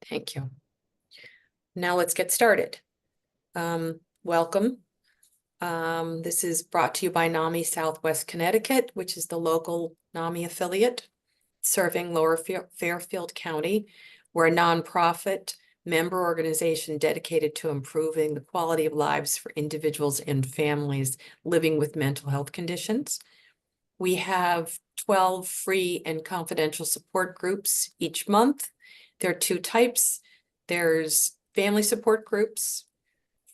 Thank you. Now let's get started. Welcome. This is brought to you by NAMI Southwest Connecticut, which is the local NAMI affiliate serving Lower Fairfield County. We're a nonprofit member organization dedicated to improving the quality of lives for individuals and families living with mental health conditions. We have 12 free and confidential support groups each month. There are two types. There's family support groups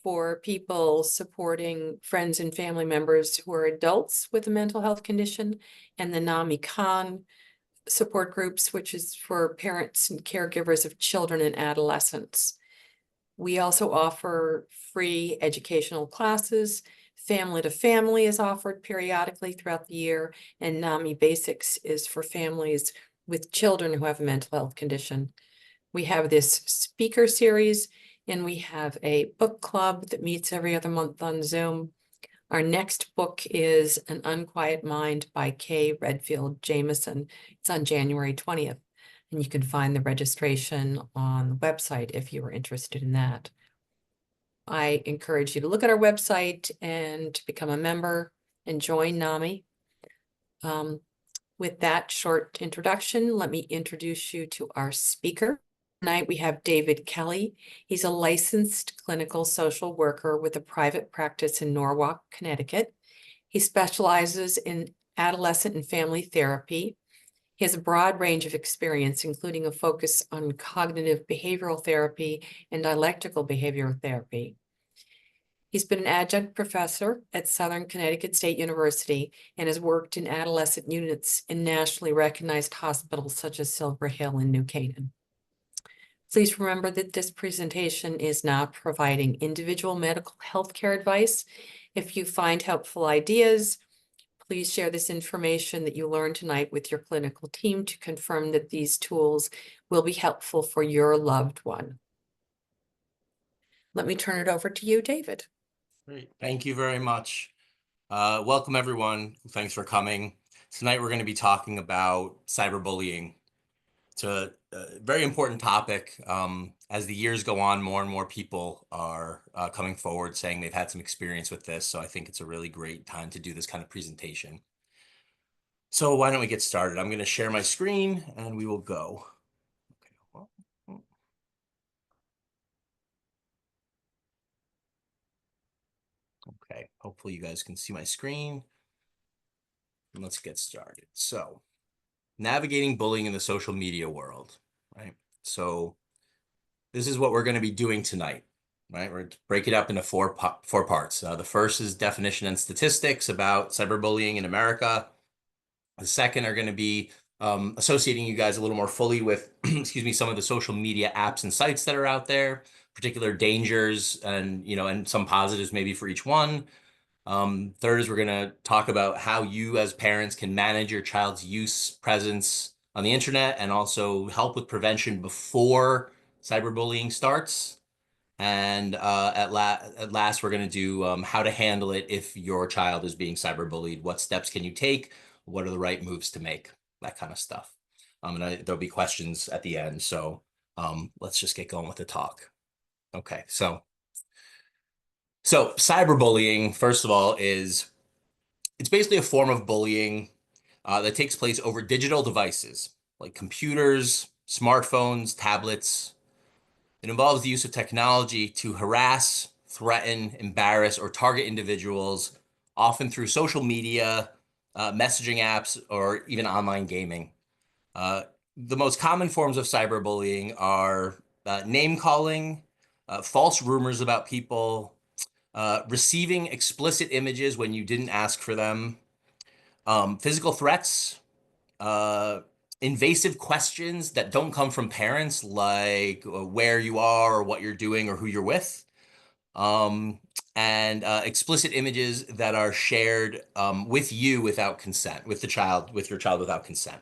for people supporting friends and family members who are adults with a mental health condition, and the NAMI Con support groups, which is for parents and caregivers of children and adolescents. We also offer free educational classes. Family to Family is offered periodically throughout the year, and NAMI Basics is for families with children who have a mental health condition. We have this speaker series, and we have a book club that meets every other month on Zoom. Our next book is An Unquiet Mind by Kay Redfield Jamison. It's on January 20th, and you can find the registration on the website if you are interested in that. I encourage you to look at our website and to become a member and join NAMI. With that short introduction, let me introduce you to our speaker. Tonight we have David Kelly. He's a licensed clinical social worker with a private practice in Norwalk, Connecticut. He specializes in adolescent and family therapy. He has a broad range of experience, including a focus on cognitive behavioral therapy and dialectical behavioral therapy. He's been an adjunct professor at Southern Connecticut State University and has worked in adolescent units in nationally recognized hospitals such as Silver Hill and New Canaan. Please remember that this presentation is not providing individual medical health care advice. If you find helpful ideas, please share this information that you learned tonight with your clinical team to confirm that these tools will be helpful for your loved one. Let me turn it over to you, David. Great. Thank you very much. Welcome, everyone. Thanks for coming. Tonight, we're going to be talking about cyberbullying. It's a very important topic. As the years go on, more and more people are coming forward saying they've had some experience with this. So I think it's a really great time to do this kind of presentation. So why don't we get started? I'm going to share my screen and we will go. Okay, hopefully you guys can see my screen. And let's get started. So, navigating bullying in the social media world, right? So this is what we're going to be doing tonight, right? We're going to break it up into four parts. The first is definition and statistics about cyberbullying in America. The second are going to be associating you guys a little more fully with, excuse me, some of the social media apps and sites that are out there, particular dangers and, and some positives maybe for each one. Third is we're going to talk about how you as parents can manage your child's use presence on the internet and also help with prevention before cyberbullying starts. And at last, we're going to do how to handle it if your child is being cyberbullied. What steps can you take? What are the right moves to make? That kind of stuff. And there'll be questions at the end. So let's just get going with the talk. Okay, so cyberbullying, first of all, it's basically a form of bullying that takes place over digital devices like computers, smartphones, tablets. It involves the use of technology to harass, threaten, embarrass, or target individuals, often through social media, messaging apps, or even online gaming. The most common forms of cyberbullying are name calling, false rumors about people, receiving explicit images when you didn't ask for them, physical threats, invasive questions that don't come from parents, like where you are or what you're doing or who you're with, and explicit images that are shared with you without consent, with your child without consent.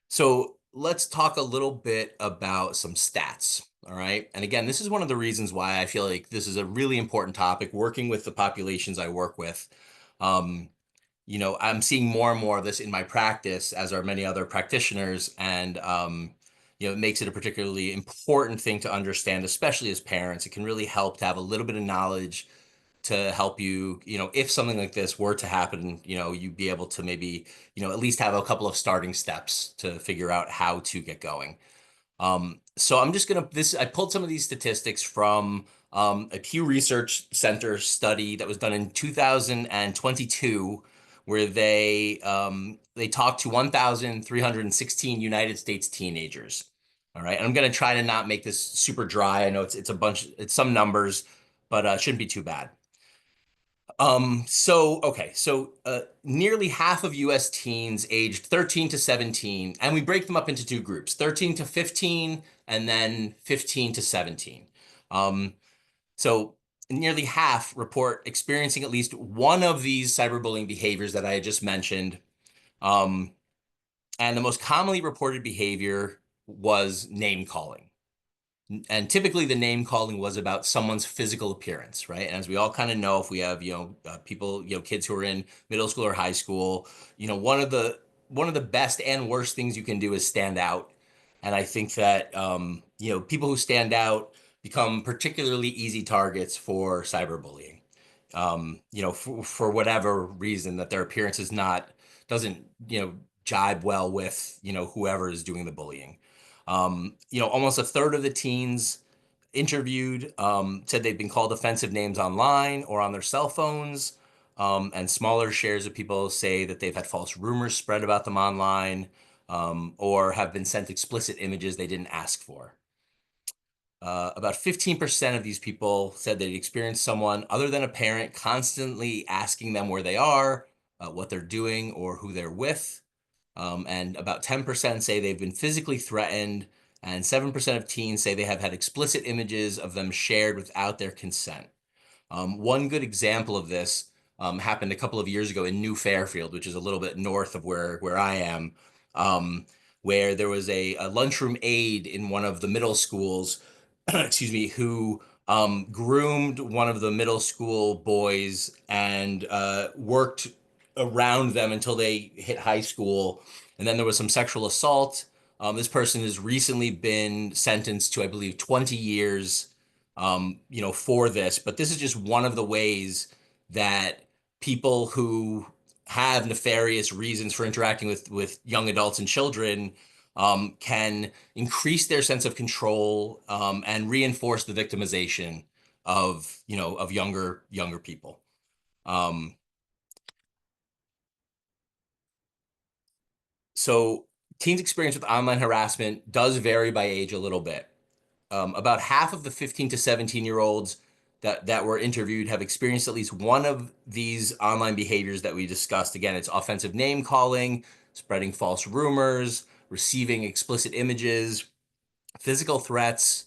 So let's talk a little bit about some stats. All right. And again, this is one of the reasons why I feel like this is a really important topic, working with the populations I work with. I'm seeing more and more of this in my practice, as are many other practitioners. And, it makes it a particularly important thing to understand, especially as parents. It can really help to have a little bit of knowledge to help you, if something like this were to happen, you'd be able to maybe, at least have a couple of starting steps to figure out how to get going. So I'm just gonna I pulled some of these statistics from a Pew Research Center study that was done in 2022, where they talked to 1,316 United States teenagers. All right, and I'm gonna try to not make this super dry. I know it's some numbers, but it shouldn't be too bad. So nearly half of US teens aged 13 to 17, and we break them up into two groups, 13 to 15 and then 15 to 17. Um, so nearly half report experiencing at least one of these cyberbullying behaviors that I had just mentioned. Um, and the most commonly reported behavior was name calling. And typically the name calling was about someone's physical appearance, right? And as we all kind of know, if we have, people, kids who are in middle school or high school, one of the best and worst things you can do is stand out. And I think that, people who stand out become particularly easy targets for cyberbullying. For whatever reason that their appearance doesn't, jibe well with, whoever is doing the bullying. Almost a third of the teens interviewed said they've been called offensive names online or on their cell phones. And smaller shares of people say that they've had false rumors spread about them online, or have been sent explicit images they didn't ask for. About 15% of these people said they'd experienced someone other than a parent constantly asking them where they are, what they're doing, or who they're with. And about 10% say they've been physically threatened, and 7% of teens say they have had explicit images of them shared without their consent. One good example of this happened a couple of years ago in New Fairfield, which is a little bit north of where I am, where there was a lunchroom aide in one of the middle schools, excuse me, who groomed one of the middle school boys and worked around them until they hit high school. And then there was some sexual assault. This person has recently been sentenced to, I believe, 20 years, for this. But this is just one of the ways that people who have nefarious reasons for interacting with young adults and children can increase their sense of control, and reinforce the victimization of younger people. Um, so teens' experience with online harassment does vary by age a little bit. About half of the 15 to 17-year-olds that were interviewed have experienced at least one of these online behaviors that we discussed. Again, it's offensive name calling, spreading false rumors, receiving explicit images, physical threats,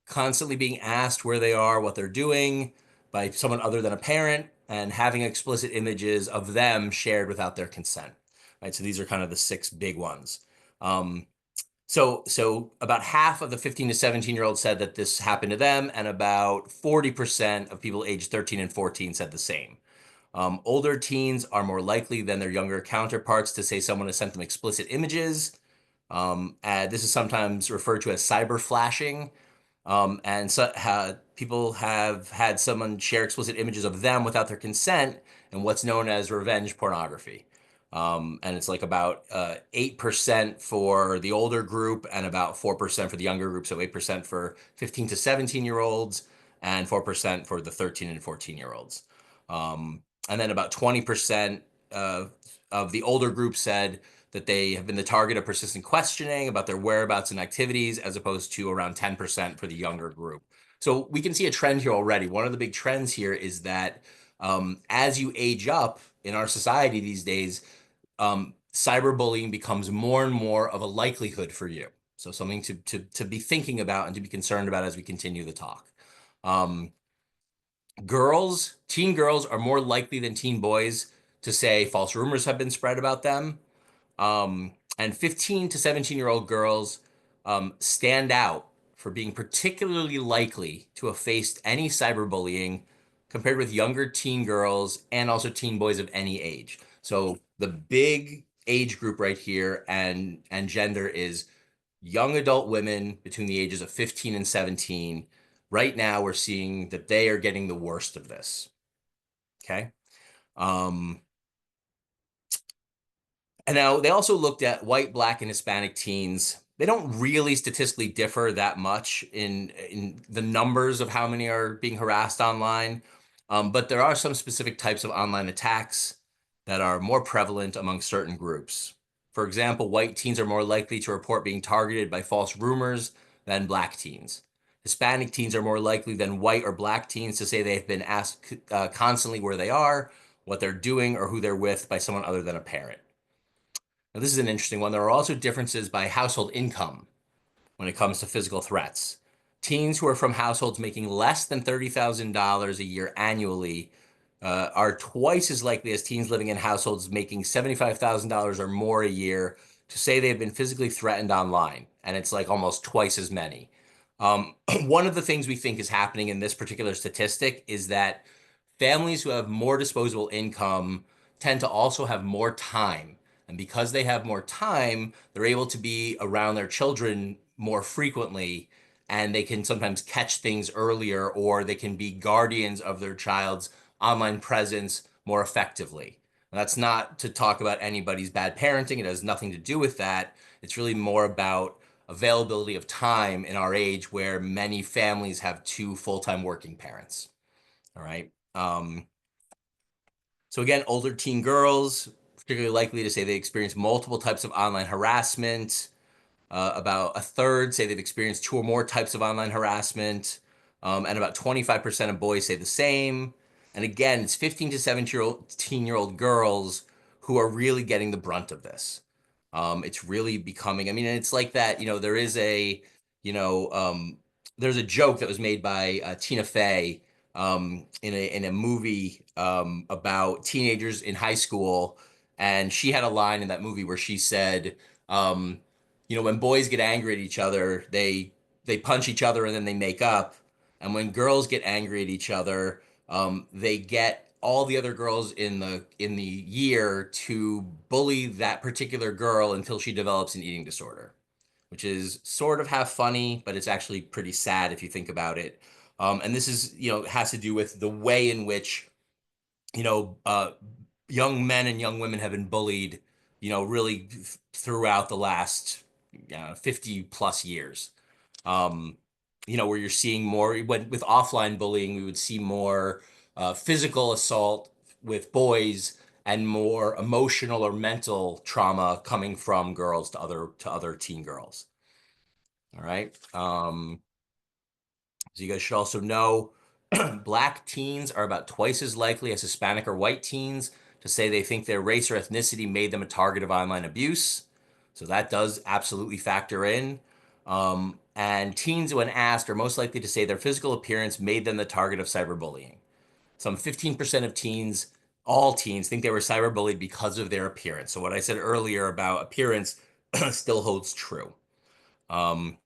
constantly being asked where they are, what they're doing by someone other than a parent, and having explicit images of them shared without their consent. Right. So these are kind of the six big ones. So about half of the 15 to 17-year-olds said that this happened to them, and about 40% of people aged 13 and 14 said the same. Older teens are more likely than their younger counterparts to say someone has sent them explicit images. This is sometimes referred to as cyber flashing. And so people have had someone share explicit images of them without their consent in what's known as revenge pornography. And it's like about 8% for the older group and about 4% for the younger group. So 8% for 15 to 17-year-olds and 4% for the 13 and 14-year-olds. And then about 20% of the older group said that they have been the target of persistent questioning about their whereabouts and activities, as opposed to around 10% for the younger group. So we can see a trend here already. One of the big trends here is that as you age up in our society these days, cyberbullying becomes more and more of a likelihood for you. So something to be thinking about and to be concerned about as we continue the talk. Teen girls are more likely than teen boys to say false rumors have been spread about them. And 15 to 17-year-old girls stand out for being particularly likely to have faced any cyberbullying compared with younger teen girls and also teen boys of any age. So the big age group right here and gender is young adult women between the ages of 15 and 17. Right now, we're seeing that they are getting the worst of this. Okay. Um, and now they also looked at white, black, and Hispanic teens. They don't really statistically differ that much in the numbers of how many are being harassed online. But there are some specific types of online attacks that are more prevalent among certain groups. For example, white teens are more likely to report being targeted by false rumors than black teens. Hispanic teens are more likely than white or black teens to say they've been asked constantly where they are, what they're doing, or who they're with by someone other than a parent. Now, this is an interesting one. There are also differences by household income when it comes to physical threats. Teens who are from households making less than $30,000 a year annually are twice as likely as teens living in households making $75,000 or more a year to say they've been physically threatened online. And it's like almost twice as many. One of the things we think is happening in this particular statistic is that families who have more disposable income tend to also have more time. And because they have more time, they're able to be around their children more frequently, and they can sometimes catch things earlier, or they can be guardians of their child's online presence more effectively. And that's not to talk about anybody's bad parenting. It has nothing to do with that. It's really more about availability of time in our age where many families have two full-time working parents. All right. So again, older teen girls, particularly likely to say they experience multiple types of online harassment. About a third say they've experienced two or more types of online harassment. And about 25% of boys say the same. And again, it's 15 to 17-year-old girls who are really getting the brunt of this. It's really becoming, I mean, and it's like that, there is you know, um, there's a joke that was made by Tina Fey in a movie about teenagers in high school, and she had a line in that movie where she said, when boys get angry at each other, they punch each other and then they make up, and when girls get angry at each other, they get all the other girls in the year to bully that particular girl until she develops an eating disorder, which is sort of half funny, but it's actually pretty sad if you think about it. And this is, has to do with the way in which, you know, uh, young men and young women have been bullied, really throughout the last 50 plus years. Um, where you're seeing more with offline bullying, we would see more physical assault with boys and more emotional or mental trauma coming from girls to other teen girls. All right. So you guys should also know black teens are about twice as likely as Hispanic or white teens to say they think their race or ethnicity made them a target of online abuse. So that does absolutely factor in. And teens, when asked, are most likely to say their physical appearance made them the target of cyberbullying. Some 15% of teens, all teens, think they were cyberbullied because of their appearance. So what I said earlier about appearance still holds true. Um,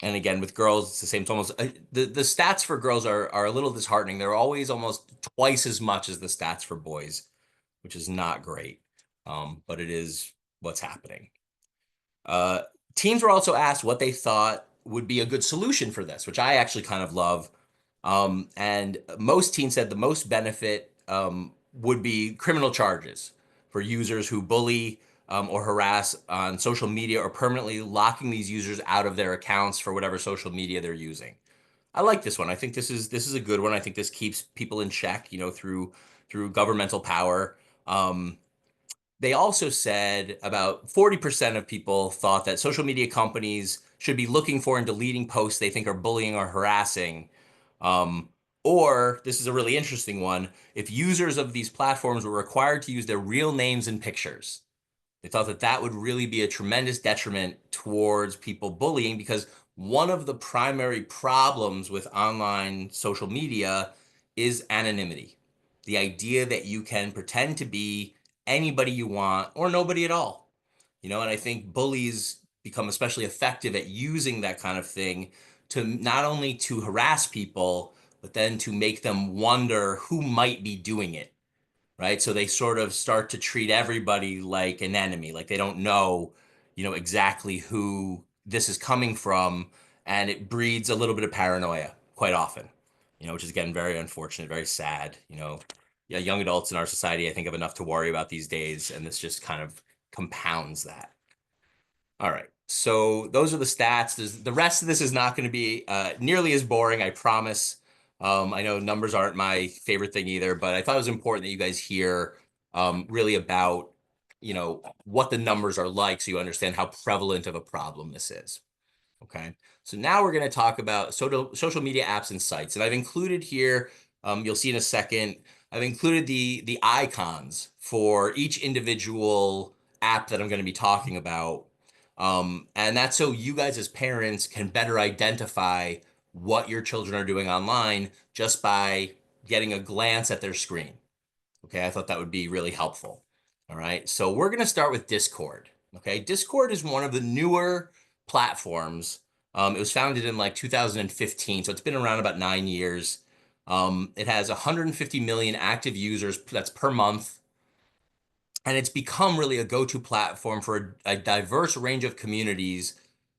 and again, with girls, it's the same. It's almost the stats for girls are a little disheartening. They're always almost twice as much as the stats for boys, which is not great. But it is what's happening. Uh, Teens were also asked what they thought would be a good solution for this, which I actually kind of love. And most teens said the most benefit would be criminal charges for users who bully or harass on social media, or permanently locking these users out of their accounts for whatever social media they're using. I like this one. I think this is a good one. I think this keeps people in check, through governmental power. They also said about 40% of people thought that social media companies should be looking for and deleting posts they think are bullying or harassing. Um, or, this is a really interesting one, if users of these platforms were required to use their real names and pictures. They thought that that would really be a tremendous detriment towards people bullying, because one of the primary problems with online social media is anonymity. The idea that you can pretend to be anybody you want or nobody at all. And I think bullies become especially effective at using that kind of thing to not only to harass people, but then to make them wonder who might be doing it, right? So they sort of start to treat everybody like an enemy, like they don't know, exactly who this is coming from, and it breeds a little bit of paranoia quite often, which is again very unfortunate, very sad. Yeah, young adults in our society, I think, have enough to worry about these days, and this just kind of compounds that. All right. So those are the stats. The rest of this is not going to be nearly as boring, I promise. I know numbers aren't my favorite thing either, but I thought it was important that you guys hear really about, what the numbers are like so you understand how prevalent of a problem this is. Okay. So now we're going to talk about social media apps and sites. And I've included here, you'll see in a second, I've included the icons for each individual app that I'm going to be talking about. And that's so you guys as parents can better identify what your children are doing online just by getting a glance at their screen. Okay, I thought that would be really helpful. All right, so we're going to start with Discord. Okay, Discord is one of the newer platforms. It was founded in like 2015, so it's been around about 9 years. It has 150 million active users, that's per month, and it's become really a go-to platform for a diverse range of communities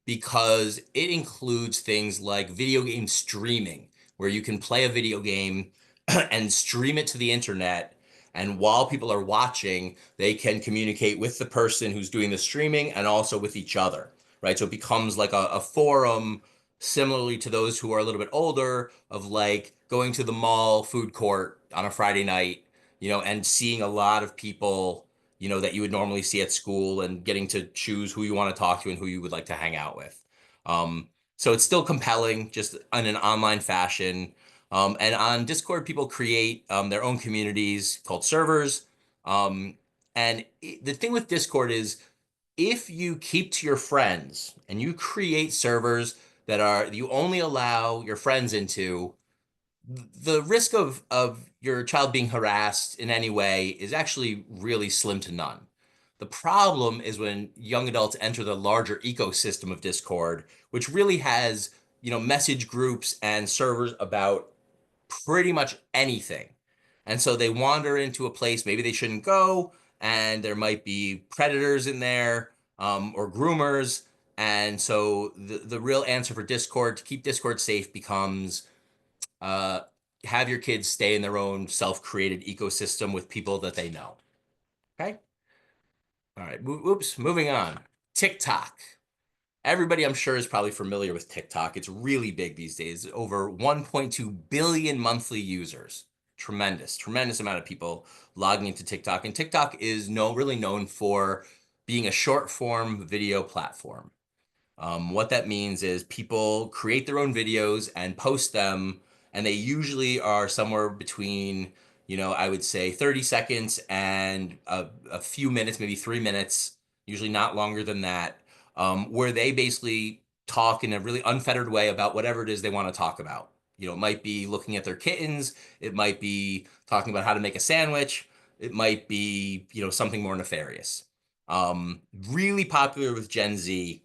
because it includes things like video game streaming, where you can play a video game and stream it to the internet. And while people are watching, they can communicate with the person who's doing the streaming and also with each other, right? So it becomes like a forum similarly to those who are a little bit older, of like going to the mall food court on a Friday night, and seeing a lot of people, that you would normally see at school, and getting to choose who you want to talk to and who you would like to hang out with. Um, so it's still compelling, just in an online fashion. And on Discord, people create their own communities called servers. Um, and the thing with Discord is, if you keep to your friends and you create servers that you only allow your friends into, the risk of your child being harassed in any way is actually really slim to none. The problem is when young adults enter the larger ecosystem of Discord, which really has, message groups and servers about pretty much anything. And so they wander into a place maybe they shouldn't go, and there might be predators in there, or groomers. And so the real answer for Discord, to keep Discord safe, becomes uh, have your kids stay in their own self-created ecosystem with people that they know. Okay. All right. Oops. Moving on. TikTok. Everybody, I'm sure, is probably familiar with TikTok. It's really big these days. Over 1.2 billion monthly users. Tremendous, tremendous amount of people logging into TikTok. And TikTok is really known for being a short form video platform. What that means is people create their own videos and post them, and they usually are somewhere between, I would say 30 seconds and a few minutes, maybe 3 minutes, usually not longer than that, where they basically talk in a really unfettered way about whatever it is they want to talk about. It might be looking at their kittens, it might be talking about how to make a sandwich, it might be, something more nefarious. Really popular with Gen Z.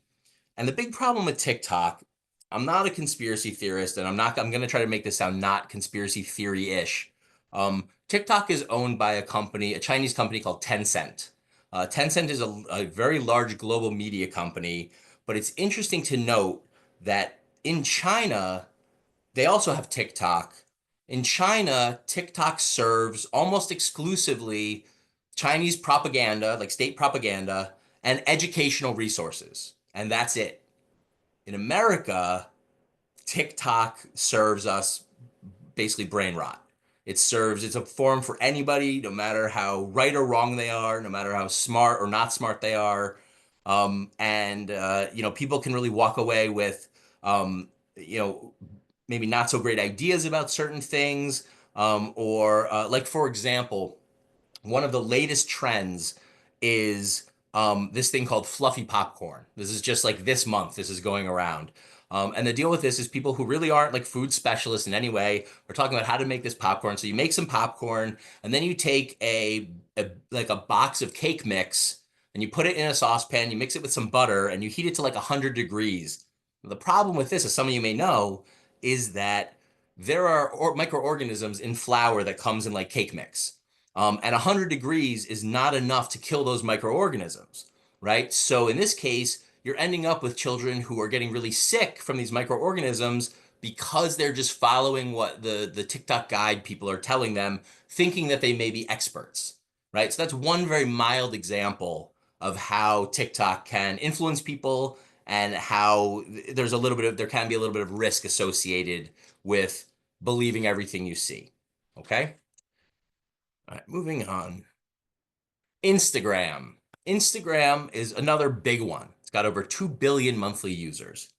And the big problem with TikTok, I'm not a conspiracy theorist, and I'm going to try to make this sound not conspiracy theory-ish. TikTok is owned by a Chinese company called Tencent. Tencent is a very large global media company, but it's interesting to note that in China, they also have TikTok. In China, TikTok serves almost exclusively Chinese propaganda, like state propaganda, and educational resources. And that's it. In America, TikTok serves us basically brain rot. It's a forum for anybody, no matter how right or wrong they are, no matter how smart or not smart they are. People can really walk away with, you know, maybe not so great ideas about certain things. Like, for example, one of the latest trends is this thing called fluffy popcorn. This is just like this month, this is going around. And the deal with this is people who really aren't like food specialists in any way are talking about how to make this popcorn. So you make some popcorn, and then you take a box of cake mix, and you put it in a saucepan, you mix it with some butter, and you heat it to like 100 degrees. The problem with this, as some of you may know, is that there are microorganisms in flour that comes in like cake mix. And 100 degrees is not enough to kill those microorganisms, right? So in this case, you're ending up with children who are getting really sick from these microorganisms because they're just following what the TikTok guide people are telling them, thinking that they may be experts, right? So that's one very mild example of how TikTok can influence people and how there can be a little bit of risk associated with believing everything you see. Okay? All right, moving on. Instagram. Instagram is another big one. It's got over 2 billion monthly users,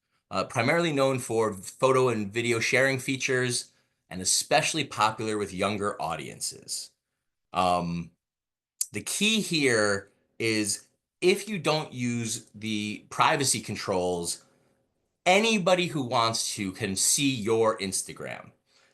primarily known for photo and video sharing features, and especially popular with younger audiences. Um, the key here is if you don't use the privacy controls, anybody who wants to can see your Instagram.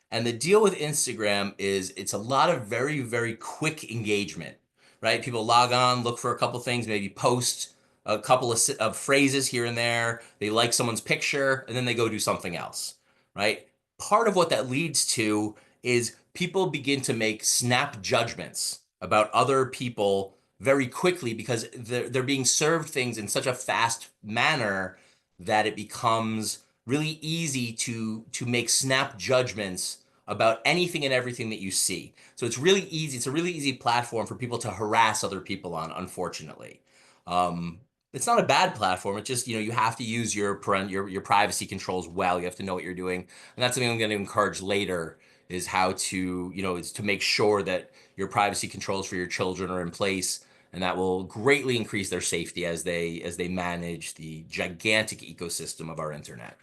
And the deal with Instagram is it's a lot of very, very quick engagement, right? People log on, look for a couple things, maybe post a couple of phrases here and there. They like someone's picture, and then they go do something else, right? Part of what that leads to is people begin to make snap judgments about other people very quickly because they're being served things in such a fast manner that it becomes really easy to make snap judgments about anything and everything that you see. So it's really easy. It's a really easy platform for people to harass other people on, unfortunately. Um, it's not a bad platform. It's just, you have to use your privacy controls well. You have to know what you're doing. And that's something I'm going to encourage later is how to, is to make sure that your privacy controls for your children are in place, and that will greatly increase their safety as they manage the gigantic ecosystem of our internet.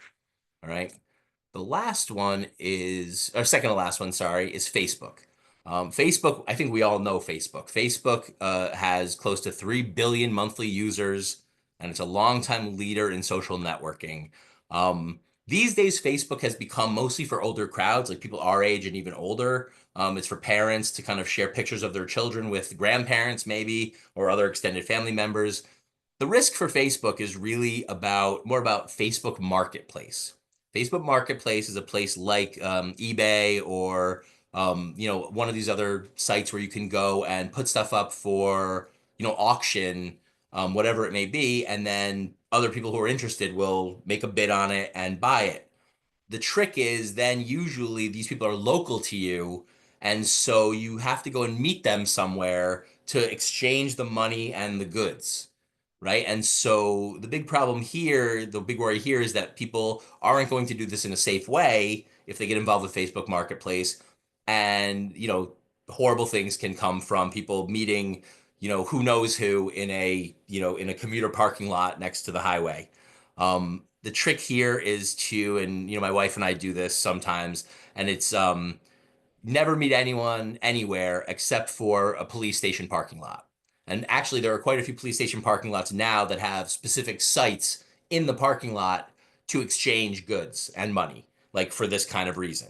All right. The last one is, or second to last one, sorry, is Facebook. Facebook, I think we all know Facebook. Facebook has close to 3 billion monthly users, and it's a longtime leader in social networking. These days, Facebook has become mostly for older crowds, like people our age and even older. It's for parents to kind of share pictures of their children with grandparents, maybe, or other extended family members. The risk for Facebook is really more about Facebook Marketplace. Facebook Marketplace is a place like eBay or one of these other sites where you can go and put stuff up for auction, whatever it may be, and then other people who are interested will make a bid on it and buy it. The trick is then usually these people are local to you, and so you have to go and meet them somewhere to exchange the money and the goods, right? And so the big problem here, the big worry here is that people aren't going to do this in a safe way if they get involved with Facebook Marketplace. And, horrible things can come from people meeting, who knows who in a commuter parking lot next to the highway. The trick here is and my wife and I do this sometimes, and it's never meet anyone anywhere except for a police station parking lot. And actually, there are quite a few police station parking lots now that have specific sites in the parking lot to exchange goods and money, like for this kind of reason,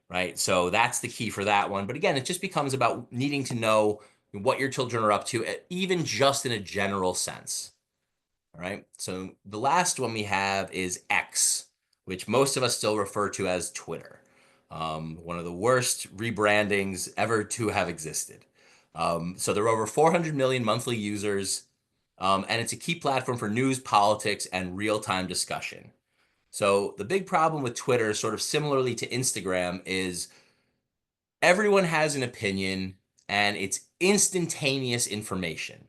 right? So that's the key for that one. But again, it just becomes about needing to know what your children are up to, even just in a general sense. All right. So the last one we have is X, which most of us still refer to as Twitter. One of the worst rebrandings ever to have existed. So there are over 400 million monthly users, and it's a key platform for news, politics, and real-time discussion. So the big problem with Twitter, sort of similarly to Instagram, is everyone has an opinion and it's instantaneous information.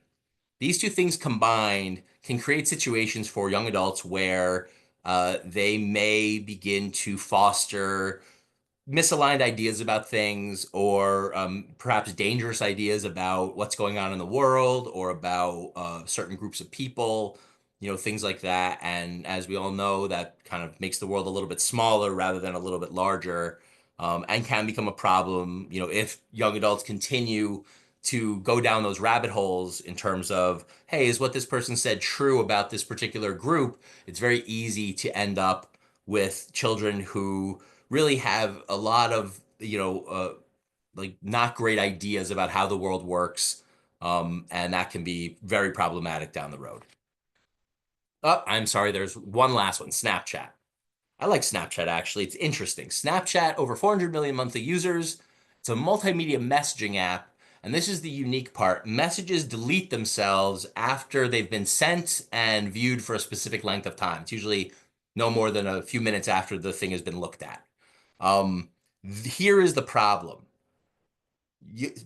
These two things combined can create situations for young adults where they may begin to foster misaligned ideas about things or perhaps dangerous ideas about what's going on in the world or about certain groups of people, things like that. And as we all know, that kind of makes the world a little bit smaller rather than a little bit larger, and can become a problem, if young adults continue to go down those rabbit holes in terms of, hey, is what this person said true about this particular group? It's very easy to end up with children who really have a lot of like not great ideas about how the world works, and that can be very problematic down the road. Oh, I'm sorry, there's one last one. Snapchat. I like Snapchat, actually. It's interesting. Snapchat, over 400 million monthly users. It's a multimedia messaging app, And this is the unique part. Messages delete themselves after they've been sent and viewed for a specific length of time. It's usually no more than a few minutes after the thing has been looked at. Um, Here is the problem.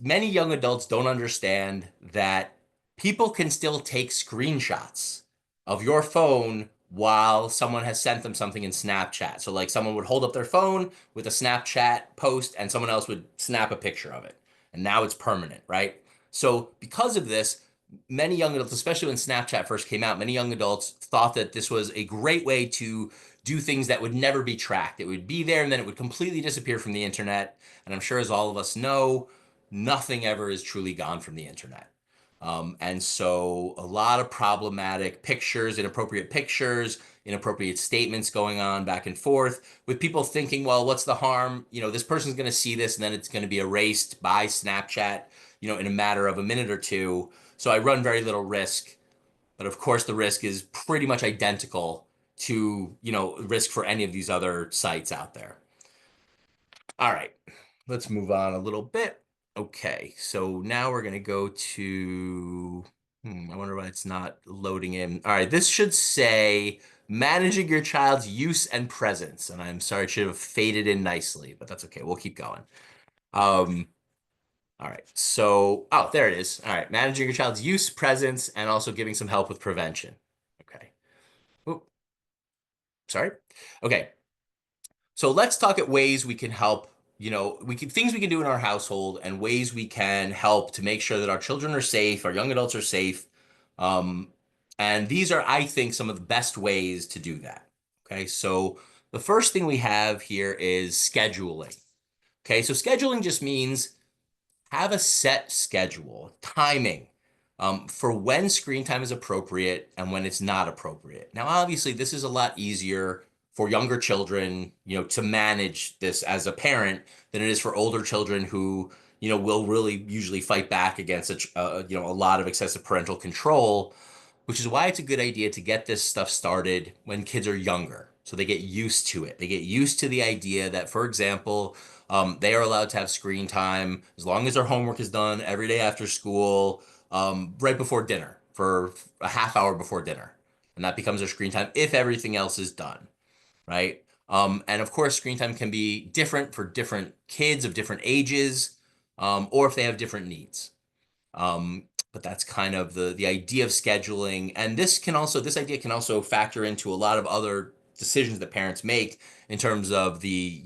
Many young adults don't understand that people can still take screenshots of your phone while someone has sent them something in Snapchat. So, like, someone would hold up their phone with a Snapchat post and someone else would snap a picture of it. And now it's permanent, right? So, because of this, many young adults, especially when Snapchat first came out, many young adults thought that this was a great way to do things that would never be tracked. It would be there and then it would completely disappear from the internet. And I'm sure, as all of us know, nothing ever is truly gone from the internet. And so a lot of problematic pictures, inappropriate statements going on back and forth with people thinking, well, what's the harm? This person's going to see this and then it's going to be erased by Snapchat, in a matter of a minute or two. So I run very little risk. But of course, the risk is pretty much identical to, risk for any of these other sites out there. All right, let's move on a little bit. Okay, so now we're gonna go to, I wonder why it's not loading in. All right, this should say managing your child's use and presence. And I'm sorry, it should have faded in nicely, but that's okay. We'll keep going. All right, so, oh, there it is. All right, managing your child's use, presence, and also giving some help with prevention. Okay. Oop, sorry. Okay, so let's talk at ways we can help, things we can do in our household and ways we can help to make sure that our children are safe, our young adults are safe. Um, and these are, I think, some of the best ways to do that. Okay, so the first thing we have here is scheduling. Okay, so scheduling just means have a set schedule, timing, for when screen time is appropriate and when it's not appropriate. Now, obviously, this is a lot easier for younger children, to manage this as a parent than it is for older children who, will really usually fight back against a lot of excessive parental control, which is why it's a good idea to get this stuff started when kids are younger. So they get used to it. They get used to the idea that, for example, they are allowed to have screen time as long as their homework is done every day after school, right before dinner, for a half hour before dinner. And that becomes their screen time if everything else is done, right? And of course, screen time can be different for different kids of different ages, or if they have different needs. But that's kind of the idea of scheduling. And this idea can also factor into a lot of other decisions that parents make in terms of the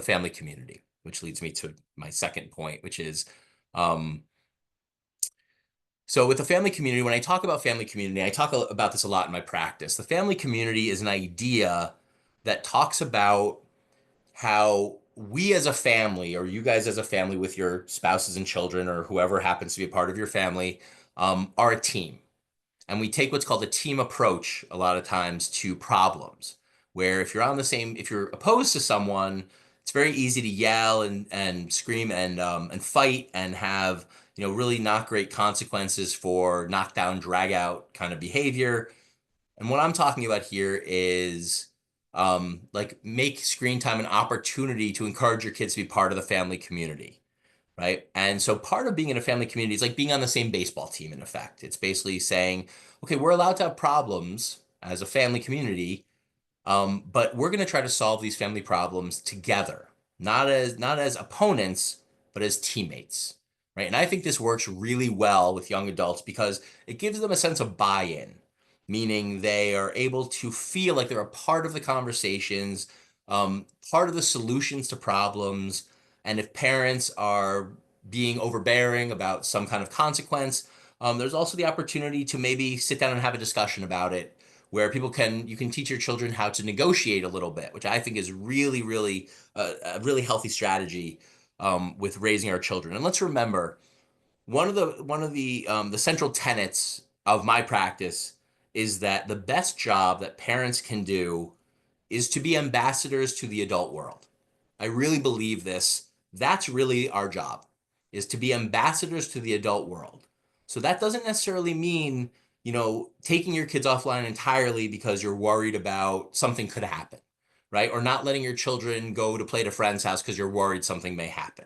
family community, which leads me to my second point, which is, so with the family community, when I talk about family community, I talk about this a lot in my practice. The family community is an idea that talks about how we as a family, or you guys as a family with your spouses and children, or whoever happens to be a part of your family, are a team. And we take what's called a team approach a lot of times to problems, where if you're opposed to someone, it's very easy to yell and scream and fight and have, really not great consequences for knockdown, drag out kind of behavior. And what I'm talking about here is, like, make screen time an opportunity to encourage your kids to be part of the family community, right? And so part of being in a family community is like being on the same baseball team, in effect. It's basically saying, okay, we're allowed to have problems as a family community, but we're going to try to solve these family problems together, not as opponents, but as teammates, right? And I think this works really well with young adults because it gives them a sense of buy-in, meaning they are able to feel like they're a part of the conversations, part of the solutions to problems. And if parents are being overbearing about some kind of consequence, there's also the opportunity to maybe sit down and have a discussion about it where you can teach your children how to negotiate a little bit, which I think is really, really a really healthy strategy, with raising our children. And let's remember, one of the central tenets of my practice is that the best job that parents can do is to be ambassadors to the adult world. I really believe this. That's really our job, is to be ambassadors to the adult world. So that doesn't necessarily mean, taking your kids offline entirely because you're worried about something could happen, right? Or not letting your children go to play at a friend's house because you're worried something may happen,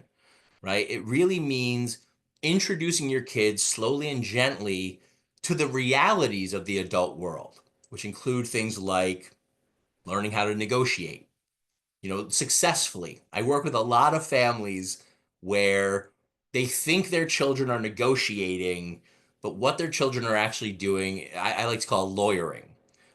right? It really means introducing your kids slowly and gently to the realities of the adult world, which include things like learning how to negotiate, successfully. I work with a lot of families where they think their children are negotiating, but what their children are actually doing, I like to call lawyering.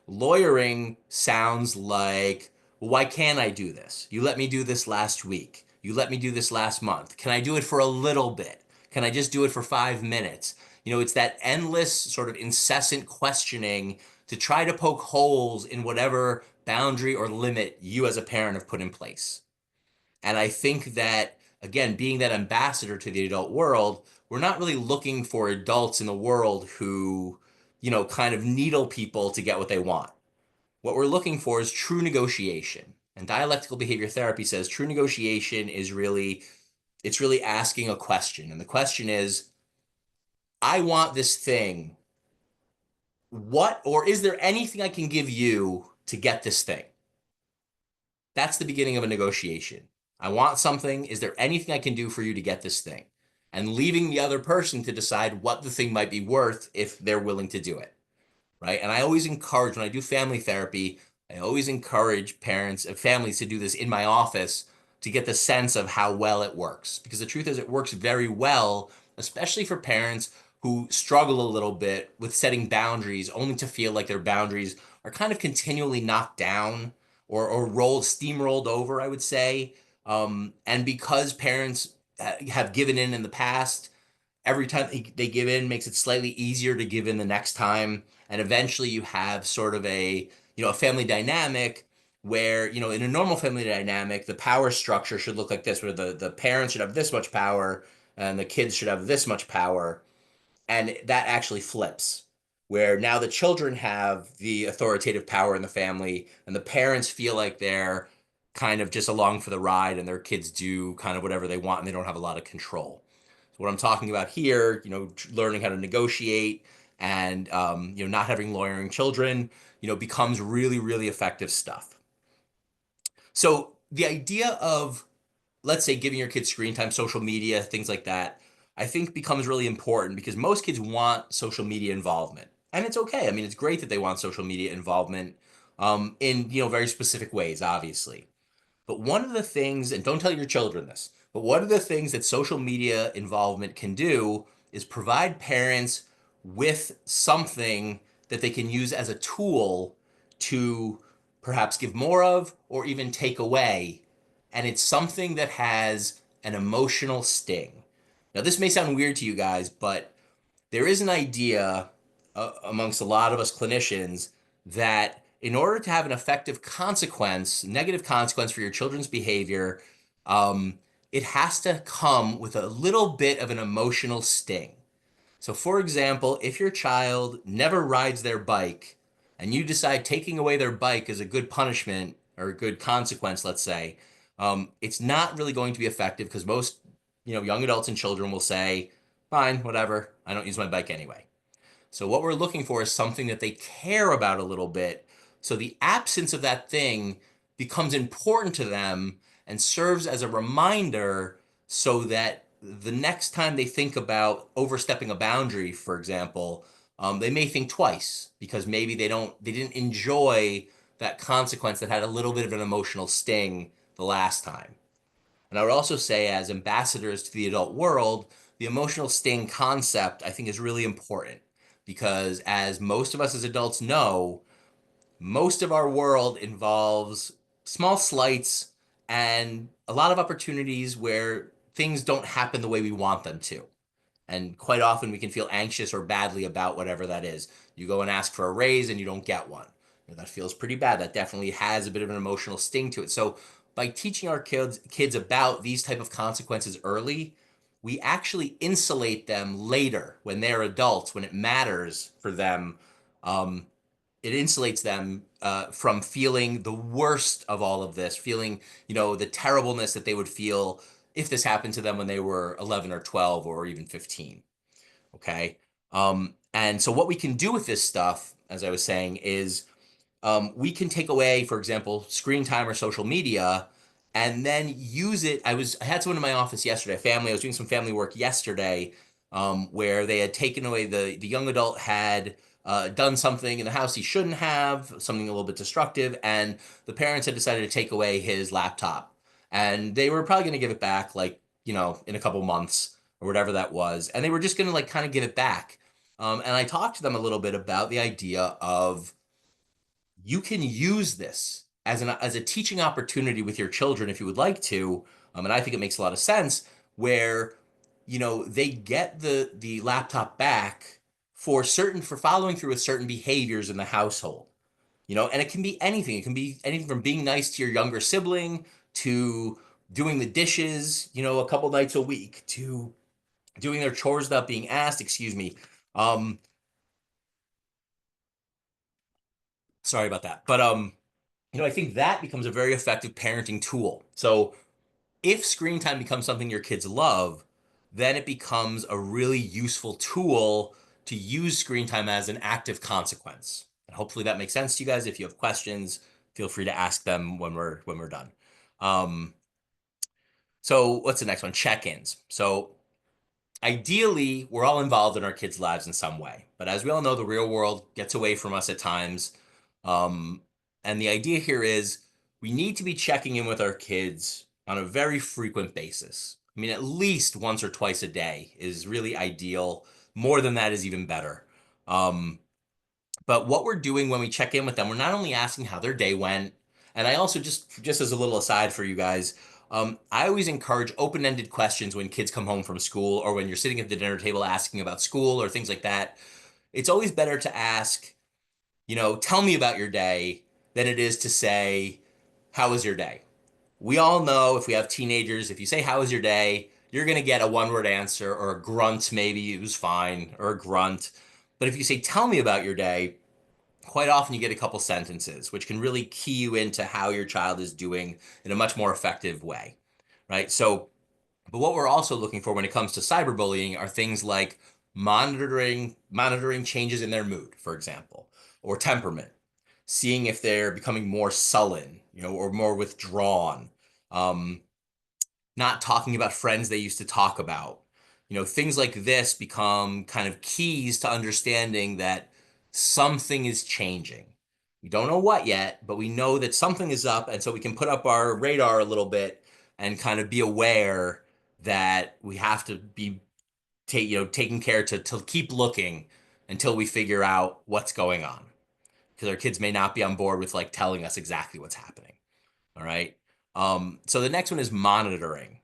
Lawyering sounds like, well, why can't I do this? You let me do this last week. You let me do this last month. Can I do it for a little bit? Can I just do it for 5 minutes? It's that endless sort of incessant questioning to try to poke holes in whatever boundary or limit you as a parent have put in place. And I think that, again, being that ambassador to the adult world, we're not really looking for adults in the world who, kind of needle people to get what they want. What we're looking for is true negotiation. And dialectical behavior therapy says true negotiation is really, it's really asking a question. And the question is, I want this thing. What, or is there anything I can give you to get this thing? That's the beginning of a negotiation. I want something. Is there anything I can do for you to get this thing? And leaving the other person to decide what the thing might be worth if they're willing to do it. Right. And I always encourage, when I do family therapy, I always encourage parents and families to do this in my office to get the sense of how well it works. Because the truth is, it works very well, especially for parents who struggle a little bit with setting boundaries, only to feel like their boundaries are kind of continually knocked down or steamrolled over, I would say. And because parents have given in the past, every time they give in makes it slightly easier to give in the next time. And eventually you have sort of a family dynamic where, in a normal family dynamic, the power structure should look like this, where the parents should have this much power and the kids should have this much power. And that actually flips, where now the children have the authoritative power in the family and the parents feel like they're kind of just along for the ride and their kids do kind of whatever they want and they don't have a lot of control. So what I'm talking about here, learning how to negotiate and, not having lawyering children, becomes really, really effective stuff. So the idea of, let's say, giving your kids screen time, social media, things like that, I think becomes really important because most kids want social media involvement. And it's okay. I mean, it's great that they want social media involvement in, very specific ways, obviously. But one of the things, and don't tell your children this, but one of the things that social media involvement can do is provide parents with something that they can use as a tool to perhaps give more of or even take away. And it's something that has an emotional sting. Now, this may sound weird to you guys, but there is an idea amongst a lot of us clinicians that in order to have an effective consequence, negative consequence for your children's behavior, it has to come with a little bit of an emotional sting. So, for example, if your child never rides their bike and you decide taking away their bike is a good punishment or a good consequence, let's say, it's not really going to be effective because most, young adults and children will say, fine, whatever, I don't use my bike anyway. So what we're looking for is something that they care about a little bit. So the absence of that thing becomes important to them and serves as a reminder so that the next time they think about overstepping a boundary, for example, they may think twice because maybe they didn't enjoy that consequence that had a little bit of an emotional sting the last time. And I would also say, as ambassadors to the adult world, the emotional sting concept, I think, is really important because, as most of us as adults know, most of our world involves small slights and a lot of opportunities where things don't happen the way we want them to. And quite often we can feel anxious or badly about whatever that is. You go and ask for a raise and you don't get one. That feels pretty bad. That definitely has a bit of an emotional sting to it. So by teaching our kids about these type of consequences early, we actually insulate them later when they're adults, when it matters for them. It insulates them from feeling the worst of all of this, feeling, the terribleness that they would feel if this happened to them when they were 11 or 12 or even 15. Okay. And so what we can do with this stuff, as I was saying, is we can take away, for example, screen time or social media and then use it. I had someone in my office yesterday, family. I was doing some family work yesterday, where they had taken away the young adult had done something in the house he shouldn't have, something a little bit destructive, and the parents had decided to take away his laptop. And they were probably going to give it back, like, in a couple months or whatever that was. And they were just going to, like, kind of give it back. And I talked to them a little bit about the idea of you can use this as a teaching opportunity with your children if you would like to. And I think it makes a lot of sense where they get the laptop back for following through with certain behaviors in the household. And it can be anything. It can be anything from being nice to your younger sibling to doing the dishes, a couple nights a week, to doing their chores without being asked. Excuse me. Um, Sorry about that. But I think that becomes a very effective parenting tool. So if screen time becomes something your kids love, then it becomes a really useful tool to use screen time as an active consequence. And hopefully that makes sense to you guys. If you have questions, feel free to ask them when we're done. Um, so what's the next one? Check-ins. So ideally, we're all involved in our kids' lives in some way. But as we all know, the real world gets away from us at times. Um, and the idea here is we need to be checking in with our kids on a very frequent basis. I mean, at least once or twice a day is really ideal. More than that is even better. Um, but what we're doing when we check in with them, we're not only asking how their day went, and I also just as a little aside for you guys, I always encourage open-ended questions when kids come home from school or when you're sitting at the dinner table asking about school or things like that. It's always better to ask, tell me about your day than it is to say, how was your day? We all know if we have teenagers, if you say, how was your day? You're going to get a one-word answer or a grunt, maybe it was fine, or a grunt. But if you say, tell me about your day, quite often you get a couple sentences, which can really key you into how your child is doing in a much more effective way, right? So, but what we're also looking for when it comes to cyberbullying are things like monitoring changes in their mood, for example, or temperament, seeing if they're becoming more sullen, or more withdrawn, um, not talking about friends they used to talk about. Things like this become kind of keys to understanding that something is changing. We don't know what yet, but we know that something is up. And so we can put up our radar a little bit and kind of be aware that we have to be taking care to keep looking until we figure out what's going on. Because our kids may not be on board with like telling us exactly what's happening. All right. So the next one is monitoring.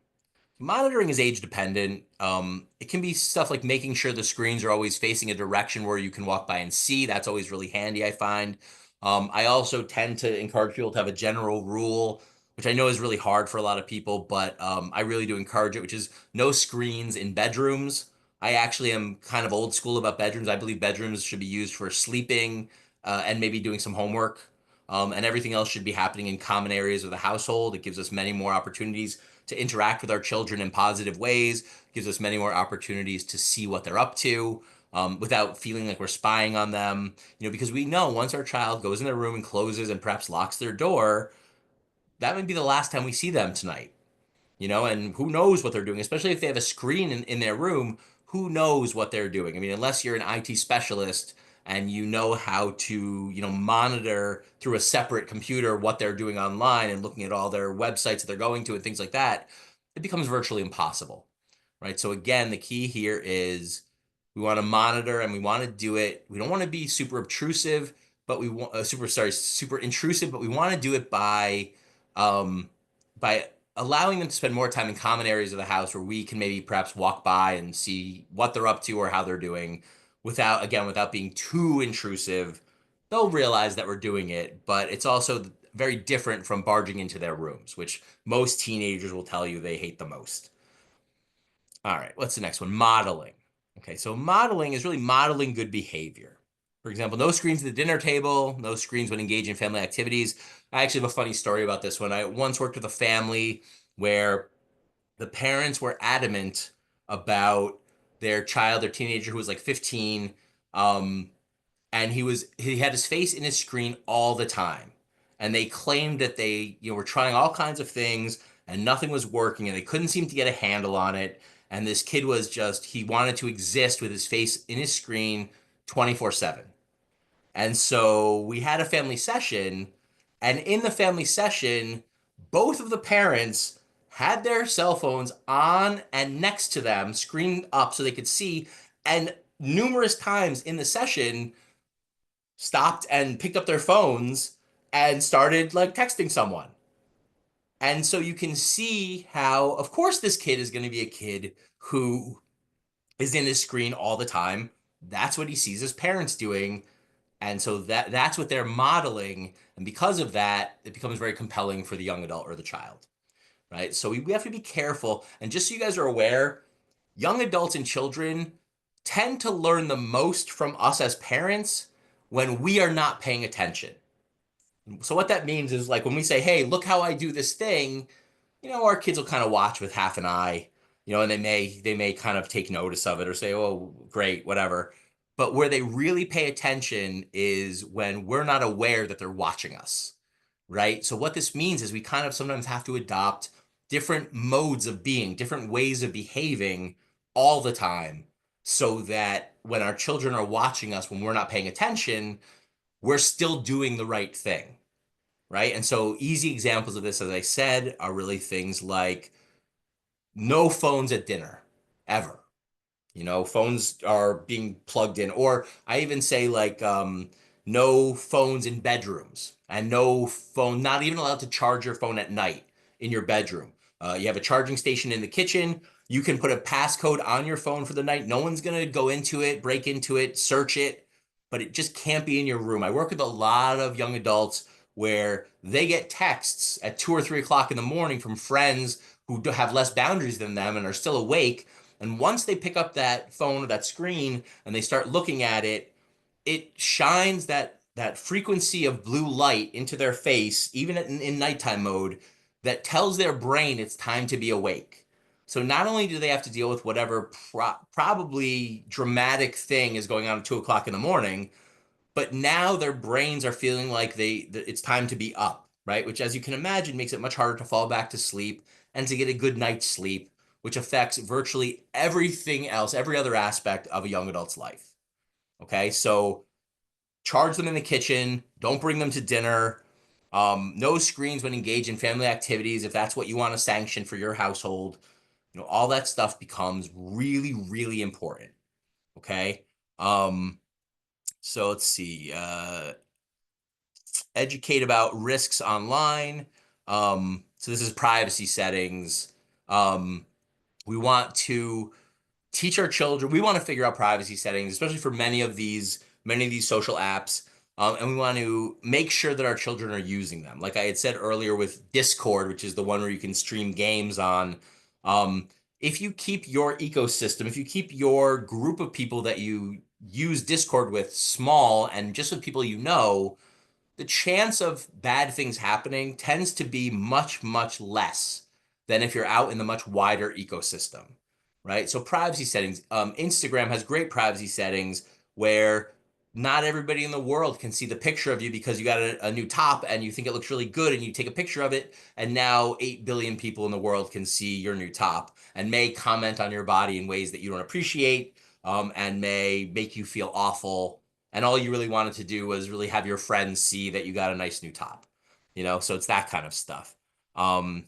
Monitoring is age dependent. It can be stuff like making sure the screens are always facing a direction where you can walk by and see. That's always really handy, I find. I also tend to encourage people to have a general rule, which I know is really hard for a lot of people, but I really do encourage it, which is no screens in bedrooms. I actually am kind of old school about bedrooms. I believe bedrooms should be used for sleeping and maybe doing some homework. And everything else should be happening in common areas of the household. It gives us many more opportunities to interact with our children in positive ways, gives us many more opportunities to see what they're up to without feeling like we're spying on them. Because we know once our child goes in their room and closes and perhaps locks their door, that might be the last time we see them tonight. And who knows what they're doing, especially if they have a screen in their room, who knows what they're doing? I mean, unless you're an IT specialist and you know how to, monitor through a separate computer what they're doing online and looking at all their websites that they're going to and things like that, it becomes virtually impossible, right? So again, the key here is we want to monitor and we want to do it. We don't want to be super obtrusive, but we want super intrusive, but we want to do it um, by allowing them to spend more time in common areas of the house where we can maybe perhaps walk by and see what they're up to or how they're doing without being too intrusive. They'll realize that we're doing it, but it's also very different from barging into their rooms, which most teenagers will tell you they hate the most. All right, what's the next one? Modeling. Okay, so modeling is really modeling good behavior. For example, no screens at the dinner table, no screens when engaging in family activities. I actually have a funny story about this one. I once worked with a family where the parents were adamant about their child, their teenager who was like 15, and he had his face in his screen all the time. And they claimed that they, were trying all kinds of things and nothing was working and they couldn't seem to get a handle on it. And this kid was just, he wanted to exist with his face in his screen 24/7. And so we had a family session, and in the family session, both of the parents had their cell phones on and next to them, screened up so they could see. And numerous times in the session, stopped and picked up their phones and started like texting someone. And so you can see how, of course, this kid is going to be a kid who is in his screen all the time. That's what he sees his parents doing. And so that's what they're modeling. And because of that, it becomes very compelling for the young adult or the child, right? So we have to be careful. And just so you guys are aware, young adults and children tend to learn the most from us as parents when we are not paying attention. So what that means is like when we say, hey, look how I do this thing, our kids will kind of watch with half an eye, and they may kind of take notice of it or say, oh, great, whatever. But where they really pay attention is when we're not aware that they're watching us, right? So what this means is we kind of sometimes have to adopt different modes of being, different ways of behaving all the time so that when our children are watching us, when we're not paying attention, we're still doing the right thing, right? And so easy examples of this, as I said, are really things like no phones at dinner, ever. Phones are being plugged in. Or I even say like no phones in bedrooms and no phone, not even allowed to charge your phone at night in your bedroom. You have a charging station in the kitchen. You can put a passcode on your phone for the night. No one's going to go into it, break into it, search it, but it just can't be in your room. I work with a lot of young adults where they get texts at 2 or 3 o'clock in the morning from friends who have less boundaries than them and are still awake. And once they pick up that phone or that screen and they start looking at it, it shines that frequency of blue light into their face, even in nighttime mode, that tells their brain it's time to be awake. So not only do they have to deal with whatever probably dramatic thing is going on at 2 o'clock in the morning, but now their brains are feeling like it's time to be up, right? Which, as you can imagine, makes it much harder to fall back to sleep and to get a good night's sleep, which affects virtually everything else, every other aspect of a young adult's life. Okay, so charge them in the kitchen, don't bring them to dinner. No screens when engaged in family activities, if that's what you want to sanction for your household. All that stuff becomes really, really important. Okay. So let's see. Educate about risks online. So this is privacy settings. We want to teach our children. We want to figure out privacy settings, especially for many of these social apps. And we want to make sure that our children are using them. Like I had said earlier with Discord, which is the one where you can stream games on. Um, if you keep your ecosystem, if you keep your group of people that you use Discord with small and just with people the chance of bad things happening tends to be much, much less than if you're out in the much wider ecosystem, right? So privacy settings, Instagram has great privacy settings where not everybody in the world can see the picture of you because you got a new top and you think it looks really good and you take a picture of it, and now 8 billion people in the world can see your new top and may comment on your body in ways that you don't appreciate, and may make you feel awful, and all you really wanted to do was really have your friends see that you got a nice new top, so it's that kind of stuff. And